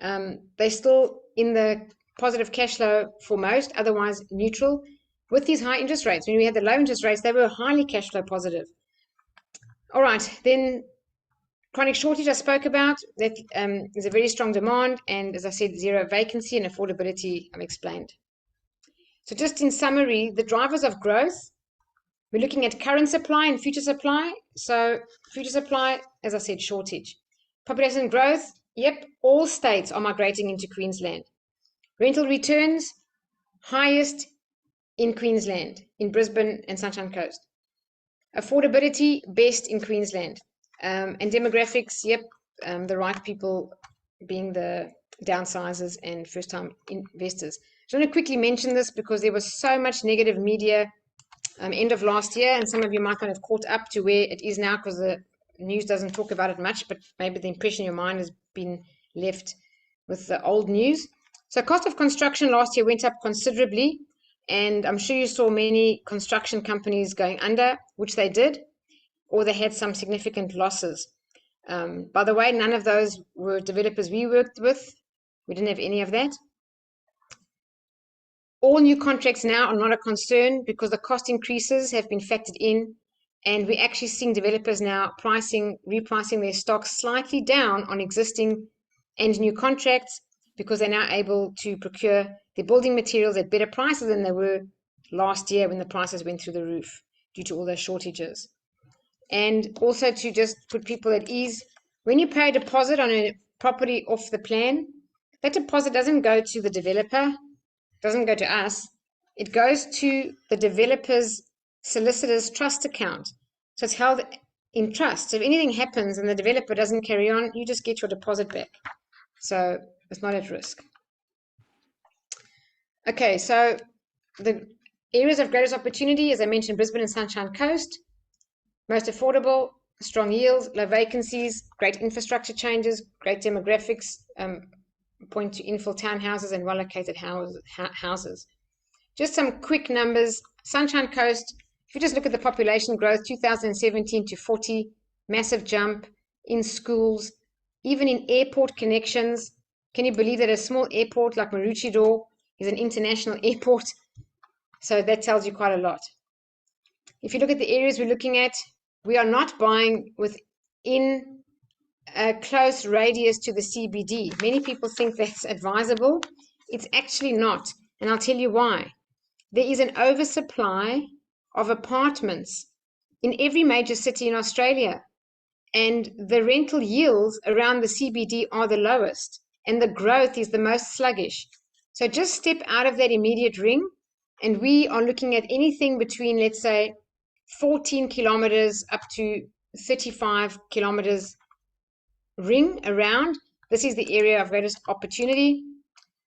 They're still in the positive cash flow for most, otherwise neutral. With these high interest rates, when we had the low interest rates, they were highly cash flow positive. All right, then chronic shortage I spoke about. That is a very strong demand, and as I said, zero vacancy and affordability I've explained. So just in summary, the drivers of growth, we're looking at current supply and future supply. So future supply, as I said, shortage. Population growth, yep, all states are migrating into Queensland. Rental returns, highest in Queensland, in Brisbane and Sunshine Coast. Affordability, best in Queensland. And demographics, yep, the right people being the downsizers and first-time investors. I want to quickly mention this because there was so much negative media end of last year, and some of you might not have caught up to where it is now because the news doesn't talk about it much, but maybe the impression in your mind has been left with the old news. So cost of construction last year went up considerably, and I'm sure you saw many construction companies going under, which they did, or they had some significant losses. By the way, none of those were developers we worked with. We didn't have any of that. All new contracts now are not a concern because the cost increases have been factored in, and we're actually seeing developers now repricing their stocks slightly down on existing and new contracts because they're now able to procure their building materials at better prices than they were last year when the prices went through the roof due to all those shortages. And also to just put people at ease, when you pay a deposit on a property off the plan, that deposit doesn't go to the developer, doesn't go to us, it goes to the developer's solicitor's trust account. So it's held in trust. So if anything happens and the developer doesn't carry on, you just get your deposit back. So it's not at risk. Okay, so the areas of greatest opportunity, as I mentioned, Brisbane and Sunshine Coast, most affordable, strong yields, low vacancies, great infrastructure changes, great demographics, point to infill townhouses and well-located houses. Just some quick numbers. Sunshine Coast, if you just look at the population growth, 2017 to 40, massive jump in schools, even in airport connections. Can you believe that a small airport like Maroochydore is an international airport? So that tells you quite a lot. If you look at the areas we're looking at, we are not buying within a close radius to the CBD. Many people think that's advisable. It's actually not, and I'll tell you why. There is an oversupply of apartments in every major city in Australia, and the rental yields around the CBD are the lowest, and the growth is the most sluggish. So just step out of that immediate ring, and we are looking at anything between, let's say, 14 kilometers up to 35 kilometers ring around. This is the area of greatest opportunity.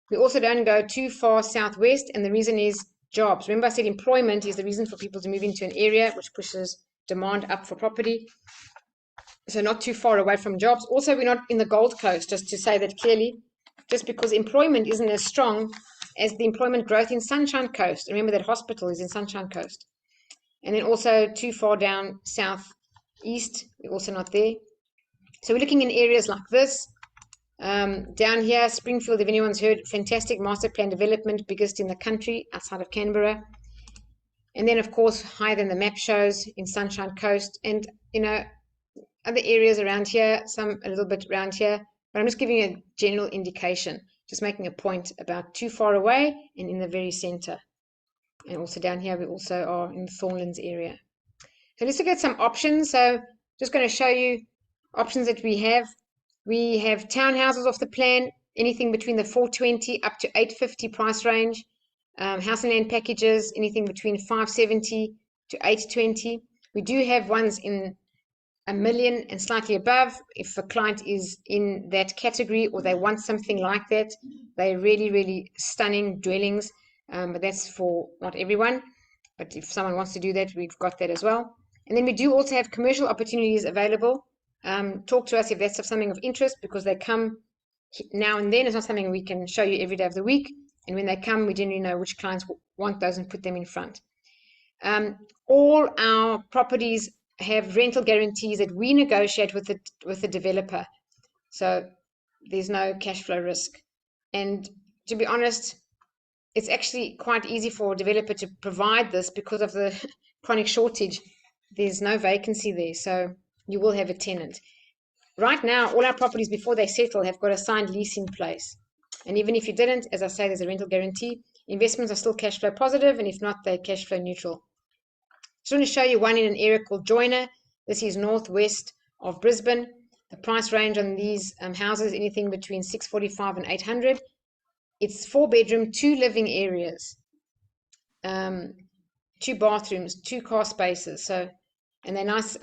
We also don't go too far southwest, and the reason is jobs. Remember I said employment is the reason for people to move into an area, which pushes demand up for property. So not too far away from jobs. Also, we're not in the Gold Coast, just to say that clearly, just because employment isn't as strong as the employment growth in Sunshine Coast. Remember that hospital is in Sunshine Coast. And then also too far down southeast, we're also not there. So we're looking in areas like this. Down here, Springfield, if anyone's heard, fantastic master plan development, biggest in the country outside of Canberra. And then, of course, higher than the map shows in Sunshine Coast. And, other areas around here, some a little bit around here. But I'm just giving you a general indication, just making a point about too far away and in the very center. And also down here, we also are in the Thornlands area. So let's look at some options. So just going to show you options that we have. We have townhouses off the plan, anything between the 420 up to 850 price range. House and land packages, anything between 570 to 820. We do have ones in $1 million and slightly above. If a client is in that category or they want something like that, they're really, really stunning dwellings. But that's for not everyone. But if someone wants to do that, we've got that as well. And then we do also have commercial opportunities available. Talk to us if that's of something of interest, because they come now and then. It's not something we can show you every day of the week. And when they come, we generally know which clients want those and put them in front. All our properties have rental guarantees that we negotiate with the developer. So there's no cash flow risk. And to be honest, it's actually quite easy for a developer to provide this because of the chronic shortage. There's no vacancy there, so you will have a tenant. Right now, all our properties before they settle have got a signed lease in place. And even if you didn't, as I say, there's a rental guarantee. Investments are still cash flow positive, and if not, they're cash flow neutral. Just want to show you one in an area called Joyner. This is northwest of Brisbane. The price range on these houses, anything between 645 and 800. It's 4-bedroom, 2 living areas, 2 bathrooms, 2 car spaces. So, and they're nice,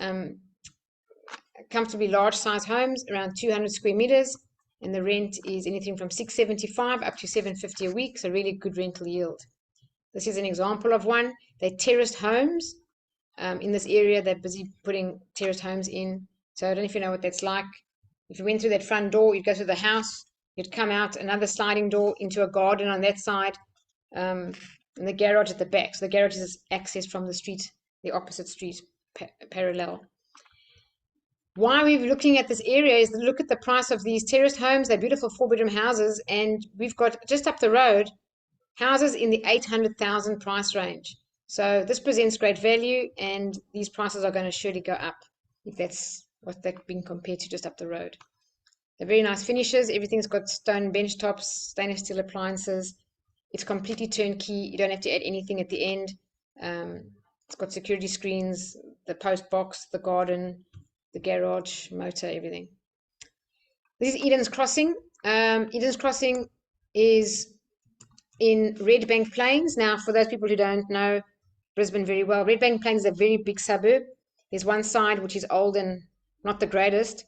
comfortably large size homes, around 200 square meters. And the rent is anything from $675 up to $750 a week. So really good rental yield. This is an example of one. They're terraced homes. In this area, they're busy putting terraced homes in. So I don't know if you know what that's like. If you went through that front door, you'd go through the house, you'd come out another sliding door into a garden on that side, and the garage at the back. So the garage is accessed from the street, the opposite street, parallel. Why we're looking at this area is to look at the price of these terraced homes. They're beautiful 4-bedroom houses, and we've got just up the road houses in the 800,000 price range. So this presents great value, and these prices are going to surely go up if that's what they're being compared to just up the road. They're very nice finishes. Everything's got stone bench tops, stainless steel appliances. It's completely turnkey. You don't have to add anything at the end. It's got security screens, the post box, the garden, the garage, motor, everything. This is Eden's Crossing. Eden's Crossing is in Red Bank Plains. Now, for those people who don't know Brisbane very well, Red Bank Plains is a very big suburb. There's one side which is old and not the greatest,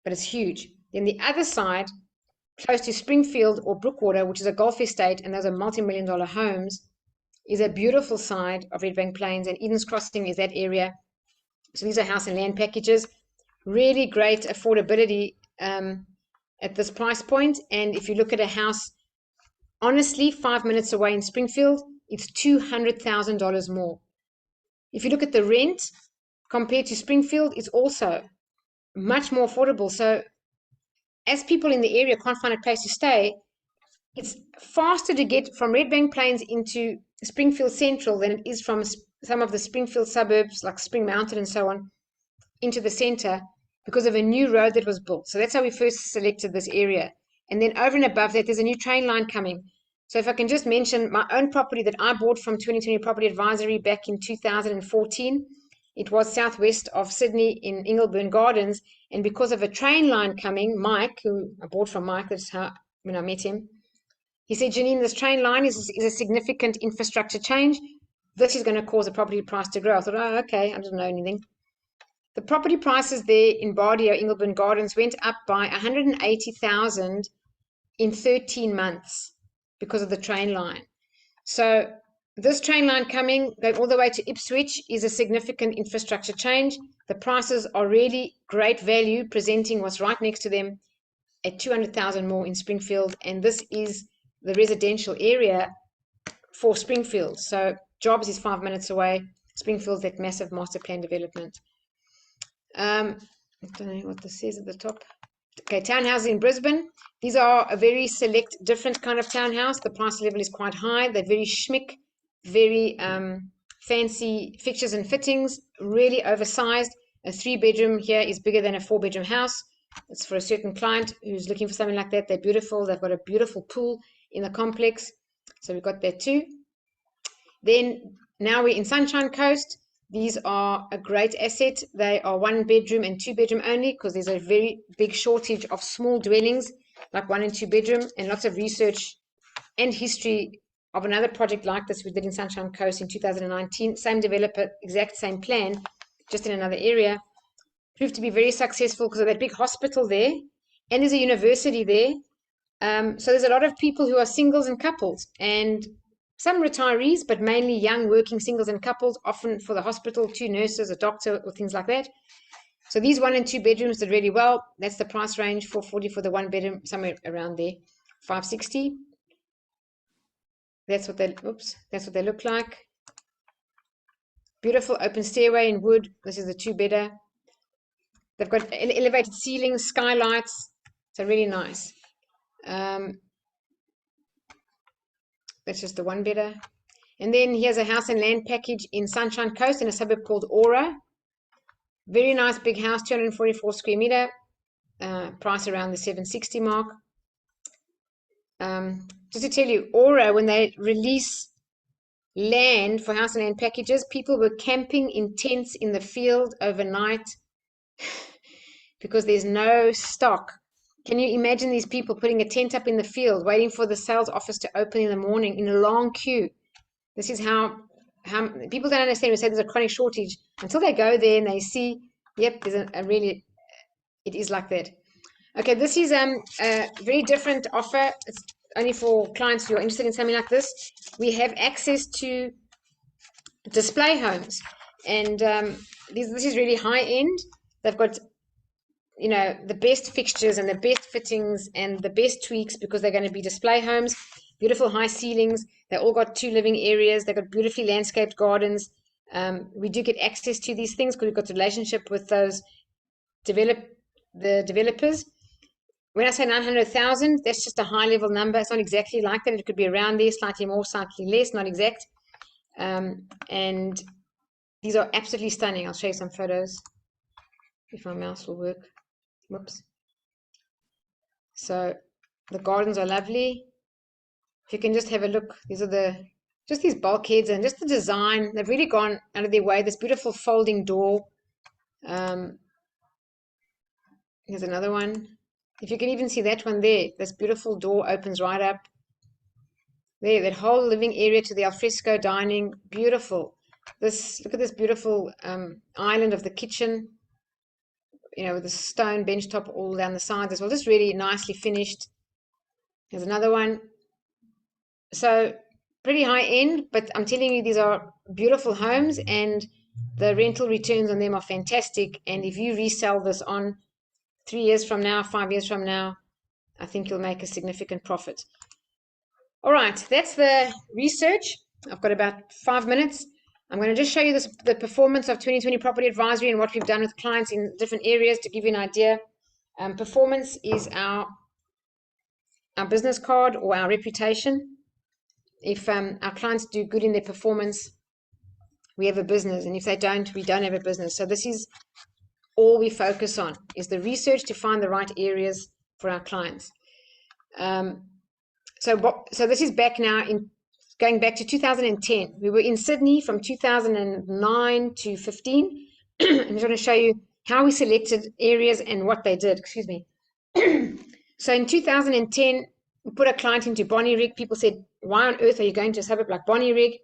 but it's huge. Then the other side, close to Springfield or Brookwater, which is a golf estate, and those are multi-million-dollar homes, is a beautiful side of Red Bank Plains, and Eden's Crossing is that area. So these are house and land packages. Really great affordability at this price point. And if you look at a house, honestly, 5 minutes away in Springfield, it's $200,000 more. If you look at the rent compared to Springfield, it's also much more affordable. So as people in the area can't find a place to stay, it's faster to get from Red Bank Plains into Springfield Central than it is from some of the Springfield suburbs like Spring Mountain and so on into the center because of a new road that was built. So that's how we first selected this area. And then over and above that, there's a new train line coming. So if I can just mention my own property that I bought from 2020 Property Advisory back in 2014, it was southwest of Sydney in Ingleburn Gardens. And because of a train line coming, Mike, who I bought from Mike, that's how when I met him, he said, Jeanine, this train line is a significant infrastructure change. This is going to cause the property price to grow. I thought, oh, okay, I didn't know anything. The property prices there in Bardia, Ingleburn Gardens, went up by 180,000 in 13 months because of the train line. So this train line coming, going all the way to Ipswich, is a significant infrastructure change. The prices are really great value, presenting what's right next to them at 200,000 more in Springfield. And this is the residential area for Springfield. So Jobs is 5 minutes away. Springfield's that massive master plan development. I don't know what this says at the top. Okay, townhouses in Brisbane. These are a very select, different kind of townhouse. The price level is quite high. They're very schmick, very fancy fixtures and fittings, really oversized. A 3-bedroom here is bigger than a 4-bedroom house. It's for a certain client who's looking for something like that. They're beautiful. They've got a beautiful pool in the complex. So we've got that too. Then now we're in Sunshine Coast. These are a great asset. They are 1-bedroom and 2-bedroom only because there's a very big shortage of small dwellings like 1 and 2-bedroom, and lots of research and history of another project like this we did in Sunshine Coast in 2019. Same developer, exact same plan, just in another area. Proved to be very successful because of that big hospital there, and there's a university there. So there's a lot of people who are singles and couples, and some retirees, but mainly young working singles and couples, often for the hospital, 2 nurses, a doctor, or things like that. So these 1 and 2 bedrooms did really well. That's the price range, $440 for the 1-bedroom, somewhere around there, $560. That's what they look like. Beautiful open stairway in wood. This is the two-bedder. They've got elevated ceilings, skylights. So really nice. That's just the one-bedder. And then here's a house and land package in Sunshine Coast in a suburb called Aura. Very nice big house, 244 square meter. Price around the 760 mark. Just to tell you, Aura, when they release land for house and land packages, people were camping in tents in the field overnight because there's no stock. Can you imagine these people putting a tent up in the field, waiting for the sales office to open in the morning in a long queue? This is how people don't understand. We say there's a chronic shortage until they go there and they see, yep, there's a really, it is like that. Okay, this is a very different offer. It's only for clients who are interested in something like this. We have access to display homes, and this is really high end. They've got, you know, the best fixtures and the best fittings and the best tweaks because they're going to be display homes. Beautiful high ceilings. They all got 2 living areas. They've got beautifully landscaped gardens. We do get access to these things because we've got a relationship with those developers. When I say 900,000, that's just a high level number. It's not exactly like that. It could be around there, slightly more, slightly less, not exact. And these are absolutely stunning. I'll show you some photos if my mouse will work. Whoops. So the gardens are lovely. If you can just have a look, these are just these bulkheads and just the design. They've really gone out of their way. This beautiful folding door. Here's another one. If you can even see that one there, this beautiful door opens right up. There, that whole living area to the alfresco dining, beautiful. Look at this beautiful island of the kitchen, you know, with the stone bench top all down the sides as well. Just really nicely finished. Here's another one. So pretty high end, but I'm telling you, these are beautiful homes and the rental returns on them are fantastic. And if you resell this on 3 years from now, 5 years from now, I think you'll make a significant profit. All right, that's the research. I've got about 5 minutes. I'm going to just show you the performance of 2020 Property Advisory and what we've done with clients in different areas to give you an idea. Performance is our business card or our reputation. If our clients do good in their performance, we have a business. And if they don't, we don't have a business. So this is all we focus on, is the research to find the right areas for our clients. So this is back now, going back to 2010. We were in Sydney from 2009 to 15. I'm just going to show you how we selected areas and what they did. Excuse me. So in 2010, we put a client into Bonnyrigg. People said, why on earth are you going to a suburb like Bonnyrigg?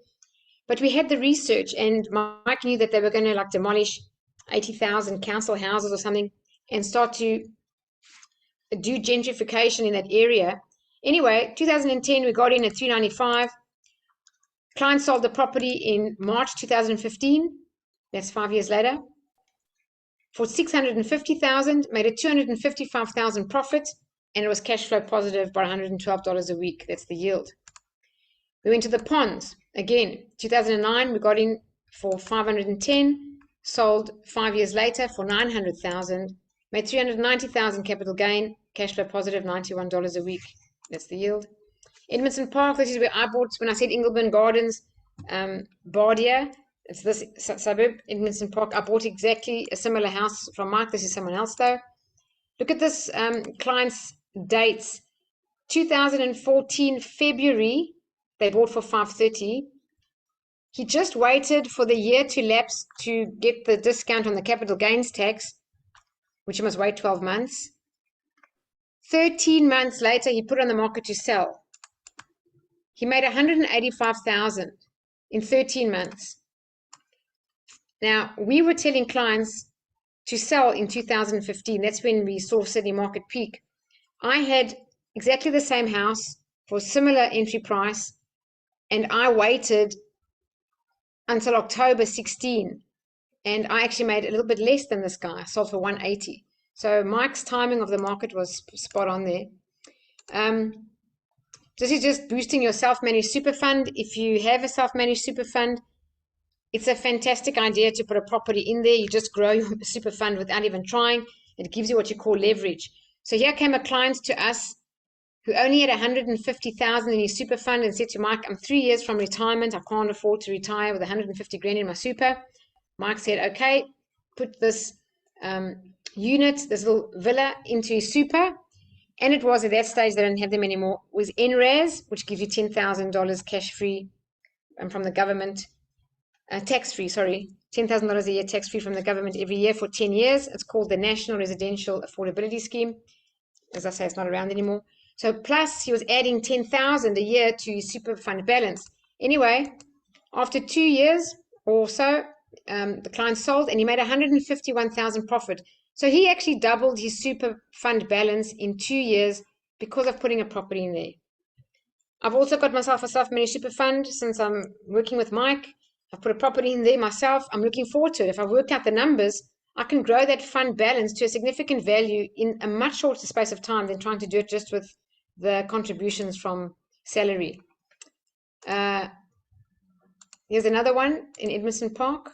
But we had the research, and Mike knew that they were going to like demolish 80,000 council houses or something and start to do gentrification in that area. Anyway, 2010, we got in at 395. Client sold the property in March 2015. That's 5 years later. For 650,000, made a 255,000 profit, and it was cash flow positive by $112 a week. That's the yield. We went to the ponds. Again, 2009, we got in for 510, sold 5 years later for 900,000, made 390,000 capital gain, cash flow positive $91 a week. That's the yield. Edmondson Park, this is where I bought, when I said Ingleburn Gardens, Bardia, it's this suburb, Edmondson Park. I bought exactly a similar house from Mike. This is someone else though. Look at this client's dates. 2014 February, they bought for 530. He just waited for the year to lapse to get the discount on the capital gains tax, which he must wait 12 months. 13 months later, he put it on the market to sell. He made 185,000 in 13 months. Now, we were telling clients to sell in 2015. That's when we saw Sydney market peak. I had exactly the same house for similar entry price, and I waited until October 16, and I actually made a little bit less than this guy. I sold for 180. So Mike's timing of the market was spot on there. This is just boosting your self-managed super fund. If you have a self-managed super fund, It's a fantastic idea to put a property in there. You just grow your super fund without even trying. It gives you what you call leverage. So here came a client to us who only had 150,000 in his super fund and said to Mike, I'm 3 years from retirement. I can't afford to retire with 150 grand in my super. Mike said, okay, put this unit, this little villa into his super. And it was at that stage, they don't have them anymore, it was NRAS, which gives you $10,000 cash free from the government, tax free, sorry, $10,000 a year tax free from the government every year for 10 years. It's called the National Residential Affordability Scheme. As I say, it's not around anymore. So plus he was adding 10,000 a year to his super fund balance. Anyway, after 2 years or so, the client sold and he made 151,000 profit. So he actually doubled his super fund balance in 2 years because of putting a property in there. I've also got myself a self-managed super fund since I'm working with Mike. I've put a property in there myself. I'm looking forward to it. If I work out the numbers, I can grow that fund balance to a significant value in a much shorter space of time than trying to do it just with the contributions from salary. Here's another one in Edmondson Park.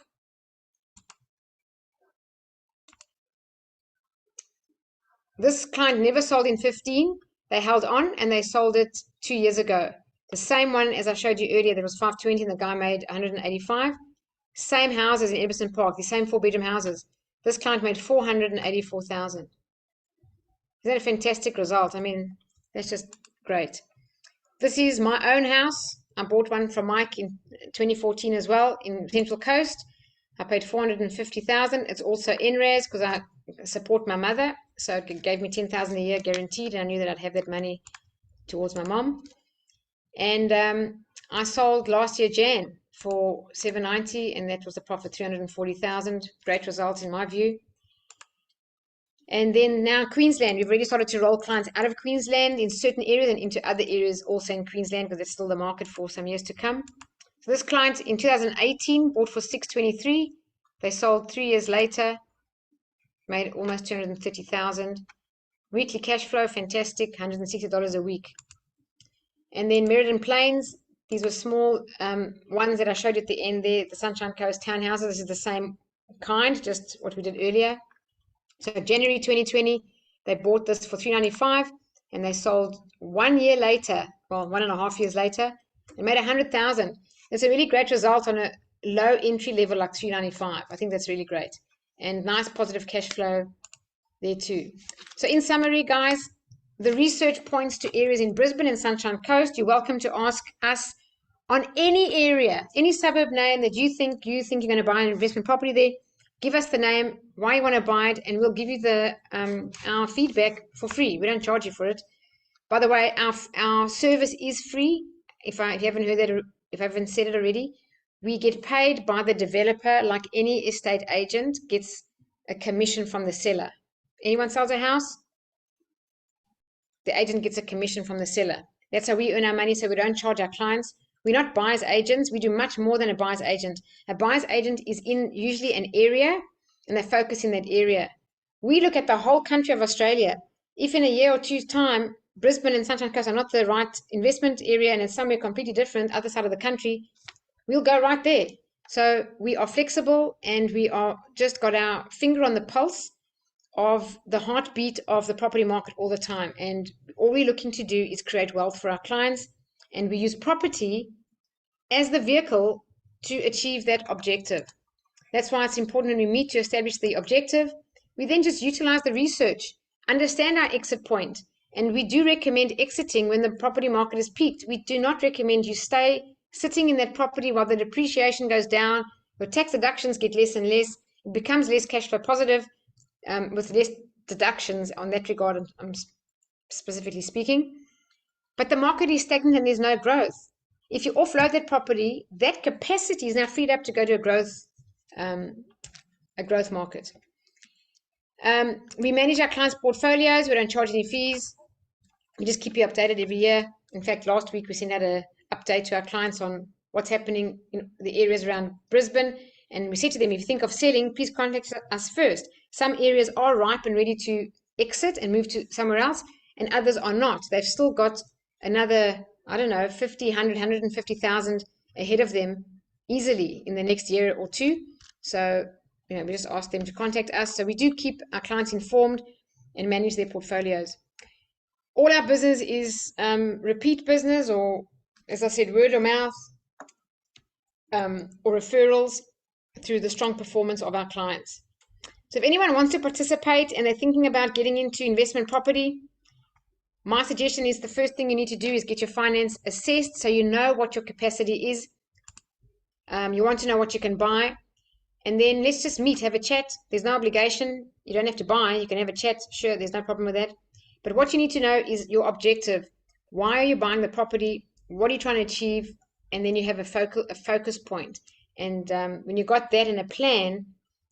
This client never sold in 15. They held on and they sold it 2 years ago. The same one as I showed you earlier, there was 520 and the guy made 185. Same houses in Edmondson Park, the same 4-bedroom houses. This client made 484,000. Is that a fantastic result? I mean, that's just great. This is my own house. I bought one from Mike in 2014 as well in Central Coast. I paid 450,000. It's also NRAS because I support my mother. So it gave me 10,000 a year guaranteed. And I knew that I'd have that money towards my mom. And I sold last year Jan for 790, and that was a profit 340,000. Great results in my view. And then now Queensland, we've already started to roll clients out of Queensland in certain areas and into other areas also in Queensland because it's still the market for some years to come. So this client in 2018 bought for 623. They sold 3 years later, made almost 230,000. Weekly cash flow, fantastic, $160 a week. And then Meriden Plains, these were small ones that I showed you at the end there, the Sunshine Coast townhouses. This is the same kind, just what we did earlier. So January 2020, they bought this for 395 and they sold 1 year later, well, 1.5 years later, and made 100,000. It's a really great result on a low entry level like 395. I think that's really great. And nice positive cash flow there too. So in summary, guys, the research points to areas in Brisbane and Sunshine Coast. You're welcome to ask us on any area, any suburb name that you think you're going to buy an investment property there. Give us the name, why you want to buy it, and we'll give you the our feedback for free. We don't charge you for it. By the way, our service is free. If you haven't heard that, if I haven't said it already, we get paid by the developer like any estate agent gets a commission from the seller. Anyone sells a house, the agent gets a commission from the seller. That's how we earn our money, so we don't charge our clients. We're not buyer's agents. We do much more than a buyer's agent. A buyer's agent is in usually an area, and they focus in that area. We look at the whole country of Australia. If in a year or two's time, Brisbane and Sunshine Coast are not the right investment area and it's somewhere completely different, other side of the country, we'll go right there. So we are flexible and we are just got our finger on the pulse of the heartbeat of the property market all the time. And all we're looking to do is create wealth for our clients. And we use property as the vehicle to achieve that objective. That's why it's important when we meet to establish the objective. We then just utilize the research, understand our exit point. And we do recommend exiting when the property market is peaked. We do not recommend you stay sitting in that property while the depreciation goes down, your tax deductions get less and less, it becomes less cash flow positive with less deductions on that regard, I'm specifically speaking. But the market is stagnant and there's no growth. If you offload that property, that capacity is now freed up to go to a growth market. We manage our clients' portfolios. We don't charge any fees. We just keep you updated every year. In fact, last week we sent out an update to our clients on what's happening in the areas around Brisbane. And we said to them, if you think of selling, please contact us first. Some areas are ripe and ready to exit and move to somewhere else, and others are not. They've still got another, I don't know, 50, 100, 150,000 ahead of them easily in the next year or two. So, we just ask them to contact us. So we do keep our clients informed and manage their portfolios. All our business is repeat business, or as I said, word of mouth, or referrals through the strong performance of our clients. So if anyone wants to participate and they're thinking about getting into investment property, my suggestion is the first thing you need to do is get your finance assessed so you know what your capacity is. You want to know what you can buy. And then let's just meet, have a chat. There's no obligation. You don't have to buy. You can have a chat. Sure, there's no problem with that. But what you need to know is your objective. Why are you buying the property? What are you trying to achieve? And then you have a focus point. And when you got that in a plan,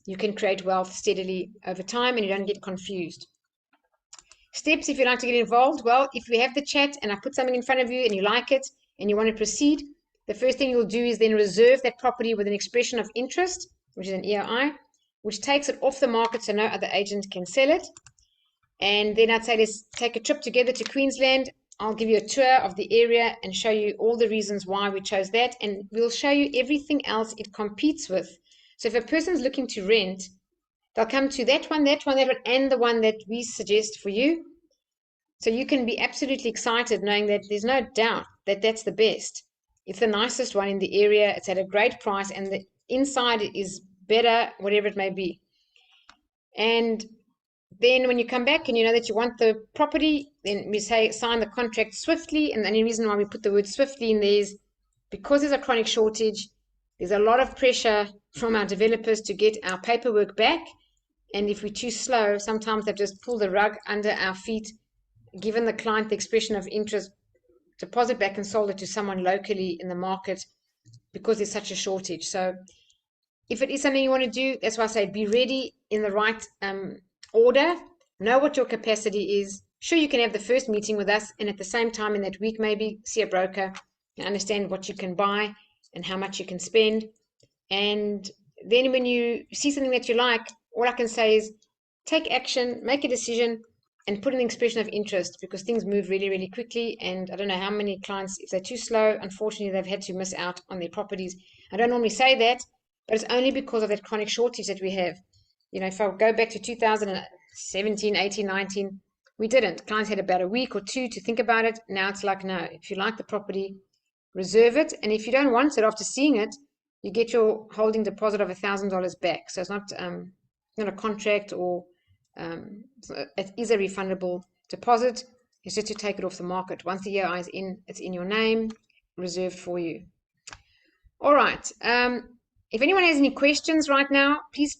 you can create wealth steadily over time and you don't get confused. Steps if you'd like to get involved. Well, if we have the chat and I put something in front of you and you like it and you want to proceed, the first thing you'll do is then reserve that property with an expression of interest, which is an EOI, which takes it off the market so no other agent can sell it. And then I'd say let's take a trip together to Queensland. I'll give you a tour of the area and show you all the reasons why we chose that. And we'll show you everything else it competes with. So if a person's looking to rent, they'll come to that one, and the one that we suggest for you. So you can be absolutely excited knowing that there's no doubt that that's the best. It's the nicest one in the area. It's at a great price and the inside is better, whatever it may be. And then when you come back and you know that you want the property, then we say sign the contract swiftly. And the only reason why we put the word swiftly in there is because there's a chronic shortage. There's a lot of pressure from our developers to get our paperwork back. And if we're too slow, sometimes they've just pulled the rug under our feet, given the client the expression of interest, deposit back and sold it to someone locally in the market because there's such a shortage. So if it is something you want to do, that's why I say be ready in the right order. Know what your capacity is. Sure, you can have the first meeting with us, and at the same time in that week maybe see a broker and understand what you can buy and how much you can spend. And then when you see something that you like, all I can say is take action, make a decision, and put an expression of interest because things move really, really quickly. And I don't know how many clients, if they're too slow, unfortunately, they've had to miss out on their properties. I don't normally say that, but it's only because of that chronic shortage that we have. If I go back to 2017, 18, 19, we didn't. Clients had about a week or two to think about it. Now it's like, no, if you like the property, reserve it. And if you don't want it after seeing it, you get your holding deposit of $1,000 back. So it's not a contract or it is a refundable deposit. It's just to take it off the market. Once the EOI is in, it's in your name, reserved for you. All right. If anyone has any questions right now, please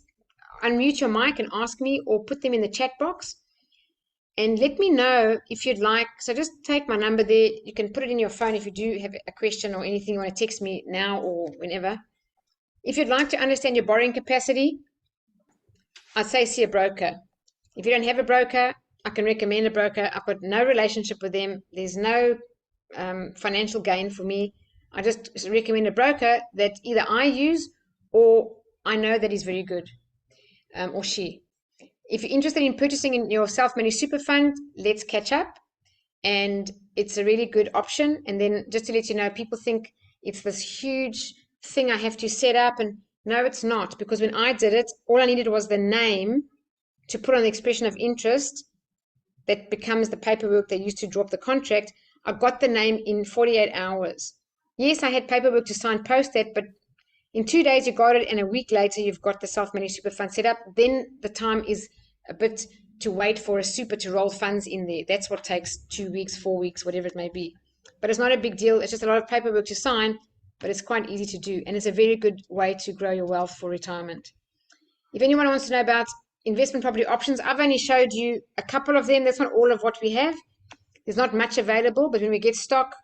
unmute your mic and ask me or put them in the chat box. And let me know if you'd like. So just take my number there. You can put it in your phone if you do have a question or anything you want to text me now or whenever. If you'd like to understand your borrowing capacity, I'd say see a broker. If you don't have a broker, I can recommend a broker. I've got no relationship with them. There's no financial gain for me. I just recommend a broker that either I use or I know that is very good, or she. If you're interested in purchasing in your self-managed super fund, let's catch up. And it's a really good option. And then just to let you know, people think it's this huge thing I have to set up. And no, it's not. Because when I did it, all I needed was the name to put on the expression of interest that becomes the paperwork they used to drop the contract. I got the name in 48 hours. Yes, I had paperwork to sign post that, but in 2 days you got it, and a week later you've got the self-managed super fund set up. Then the time is a bit to wait for a super to roll funds in there. That's what takes 2 weeks, 4 weeks, whatever it may be. But it's not a big deal. It's just a lot of paperwork to sign, but it's quite easy to do. And it's a very good way to grow your wealth for retirement. If anyone wants to know about investment property options, I've only showed you a couple of them. That's not all of what we have. There's not much available, but when we get stock,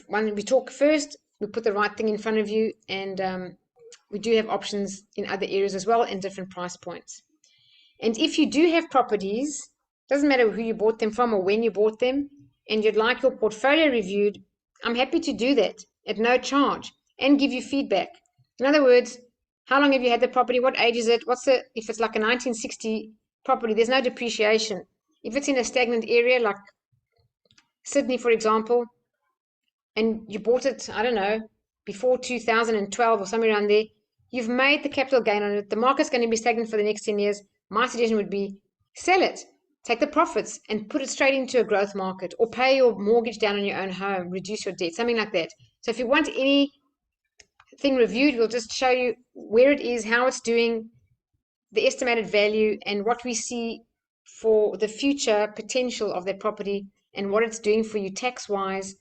when we talk first, we put the right thing in front of you, and we do have options in other areas as well and different price points. And if you do have properties, doesn't matter who you bought them from or when you bought them, and you'd like your portfolio reviewed, I'm happy to do that at no charge and give you feedback. In other words, how long have you had the property? What age is it? If it's like a 1960 property, there's no depreciation. If it's in a stagnant area like Sydney, for example, and you bought it, I don't know, before 2012 or somewhere around there, you've made the capital gain on it. The market's going to be stagnant for the next 10 years. My suggestion would be sell it, take the profits and put it straight into a growth market, or pay your mortgage down on your own home, reduce your debt, something like that. So if you want anything reviewed, we'll just show you where it is, how it's doing, the estimated value, and what we see for the future potential of that property and what it's doing for you tax-wise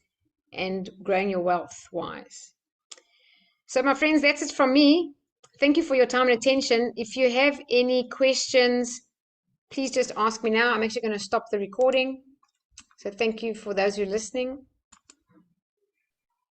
and growing your wealth-wise. So my friends, that's it from me. Thank you for your time and attention. If you have any questions, please just ask me now. I'm actually going to stop the recording. So thank you for those who are listening.